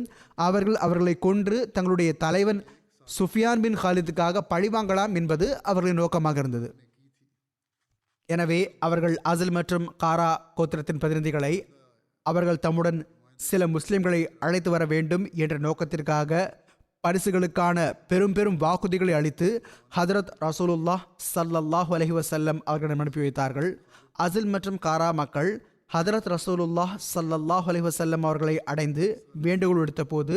B: அவர்களை கொன்று தங்களுடைய தலைவன் சுஃபியான் பின் ஹாலிதுக்காக பழிவாங்கலாம் என்பது அவர்களின் நோக்கமாக இருந்தது. எனவே அவர்கள் அசில் மற்றும் காரா கோத்திரத்தின் பிரதிநிதிகளை அவர்கள் தம்முடன் சில முஸ்லிம்களை அழைத்து வர வேண்டும் என்ற நோக்கத்திற்காக பரிசுகளுக்கான பெரும் பெரும் வாக்குறுதிகளை அளித்து ஹதரத் ரசூலுல்லாஹ் ஸல்லல்லாஹு அலைஹி வஸல்லம் அவர்களிடம் அனுப்பி வைத்தார்கள். அசில் மற்றும் காரா மக்கள் ஹதரத் ரசூலுல்லாஹ் ஸல்லல்லாஹு அலைஹி வஸல்லம் அவர்களை அடைந்து வேண்டுகோள் விடுத்த போது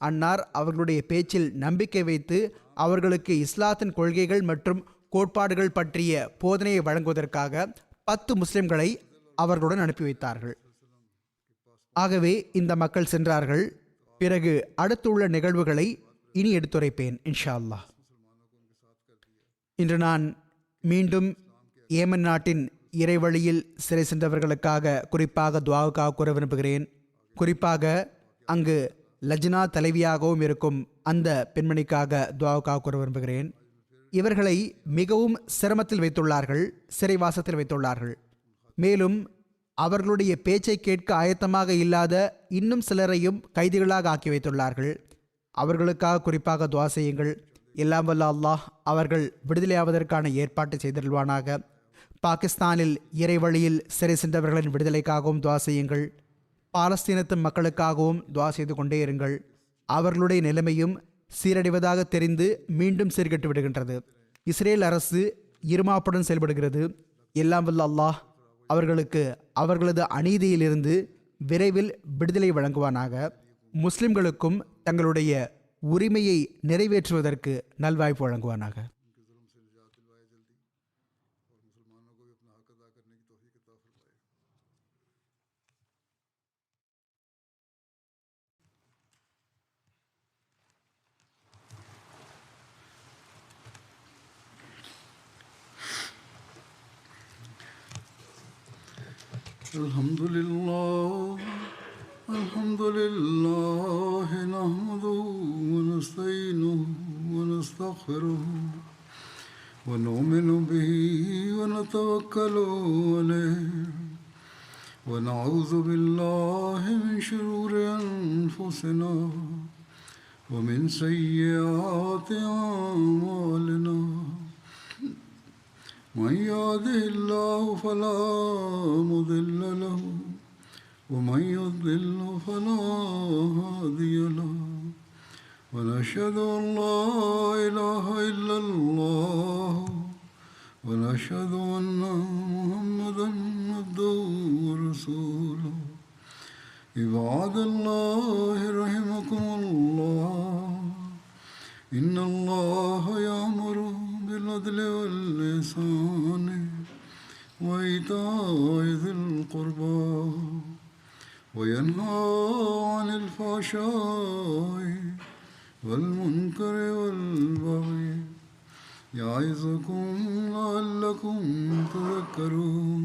B: அன்னார் அவர்களுடைய பேச்சில் நம்பிக்கை வைத்து அவர்களுக்கு இஸ்லாத்தின் கொள்கைகள் மற்றும் கோட்பாடுகள் பற்றிய போதனையை வழங்குவதற்காக 10 முஸ்லிம்களை அவர்களுடன் அனுப்பி வைத்தார்கள். ஆகவே இந்த மக்கள் சென்றார்கள். பிறகு அடுத்துள்ள நிகழ்வுகளை இனி எடுத்துரைப்பேன் இன்ஷா அல்லாஹ். இன்று நான் மீண்டும் ஏமன் நாட்டின் இறைவழியில் சிறை சென்றவர்களுக்காக குறிப்பாக துஆவுக்காக கூற விரும்புகிறேன். குறிப்பாக அங்கு லஜ்னா தலைவியாகவும் இருக்கும் அந்த பெண்மணிக்காக துஆவுக்காக கூற விரும்புகிறேன். இவர்களை மிகவும் சிரமத்தில் வைத்துள்ளார்கள், சிறைவாசத்தில் வைத்துள்ளார்கள். மேலும் அவர்களுடைய பேச்சை கேட்க ஆயத்தமாக இல்லாத இன்னும் சிலரையும் கைதிகளாக ஆக்கி வைத்துள்ளார்கள். அவர்களுக்காக குறிப்பாக துஆ செய்யுங்கள். எல்லாம் வல்ல அல்லாஹ் அவர்கள் விடுதலையாவதற்கான ஏற்பாட்டை செய்திருவானாக. பாகிஸ்தானில் இறைவழியில் சிறை சென்றவர்களின் விடுதலைக்காகவும் துஆ செய்யுங்கள். பாலஸ்தீனத்து மக்களுக்காகவும் துஆ செய்து கொண்டே இருங்கள். அவர்களுடைய நிலைமையும் சீரடைவதாக தெரிந்து மீண்டும் சீர்கெட்டு விடுகின்றது. இஸ்ரேல் அரசு இருமாப்புடன் செயல்படுகிறது. எல்லாம் வல்ல அல்லாஹ் அவர்களுக்கு அவர்களது அநீதியிலிருந்து விரைவில் விடுதலை வழங்குவானாக. முஸ்லிம்களுக்கும் தங்களுடைய உரிமையை நிறைவேற்றுவதற்கு நல்வாய்ப்பு வழங்குவானாக.
A: الحمد لله نحمده ونستعينه ونستغفره ونؤمن به ونتوكل عليه ونعوذ بالله من شرور أنفسنا ومن سيئات أعمالنا من يهده الله فلا مضل له ومن يضلل فلا هادي له ونشهد أن لا إله إلا الله ونشهد أن محمدا عبده ورسوله عباد الله رحمكم الله إن الله يأمر بالعدل والإحسان وإيتاء ذي القربى وينهى عن الفحشاء والمنكر والبغي يعظكم لعلكم تذكرون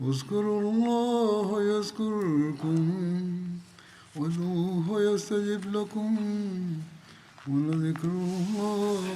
A: اذكروا الله يذكركم وادعوه يستجب لكم ولذكر الله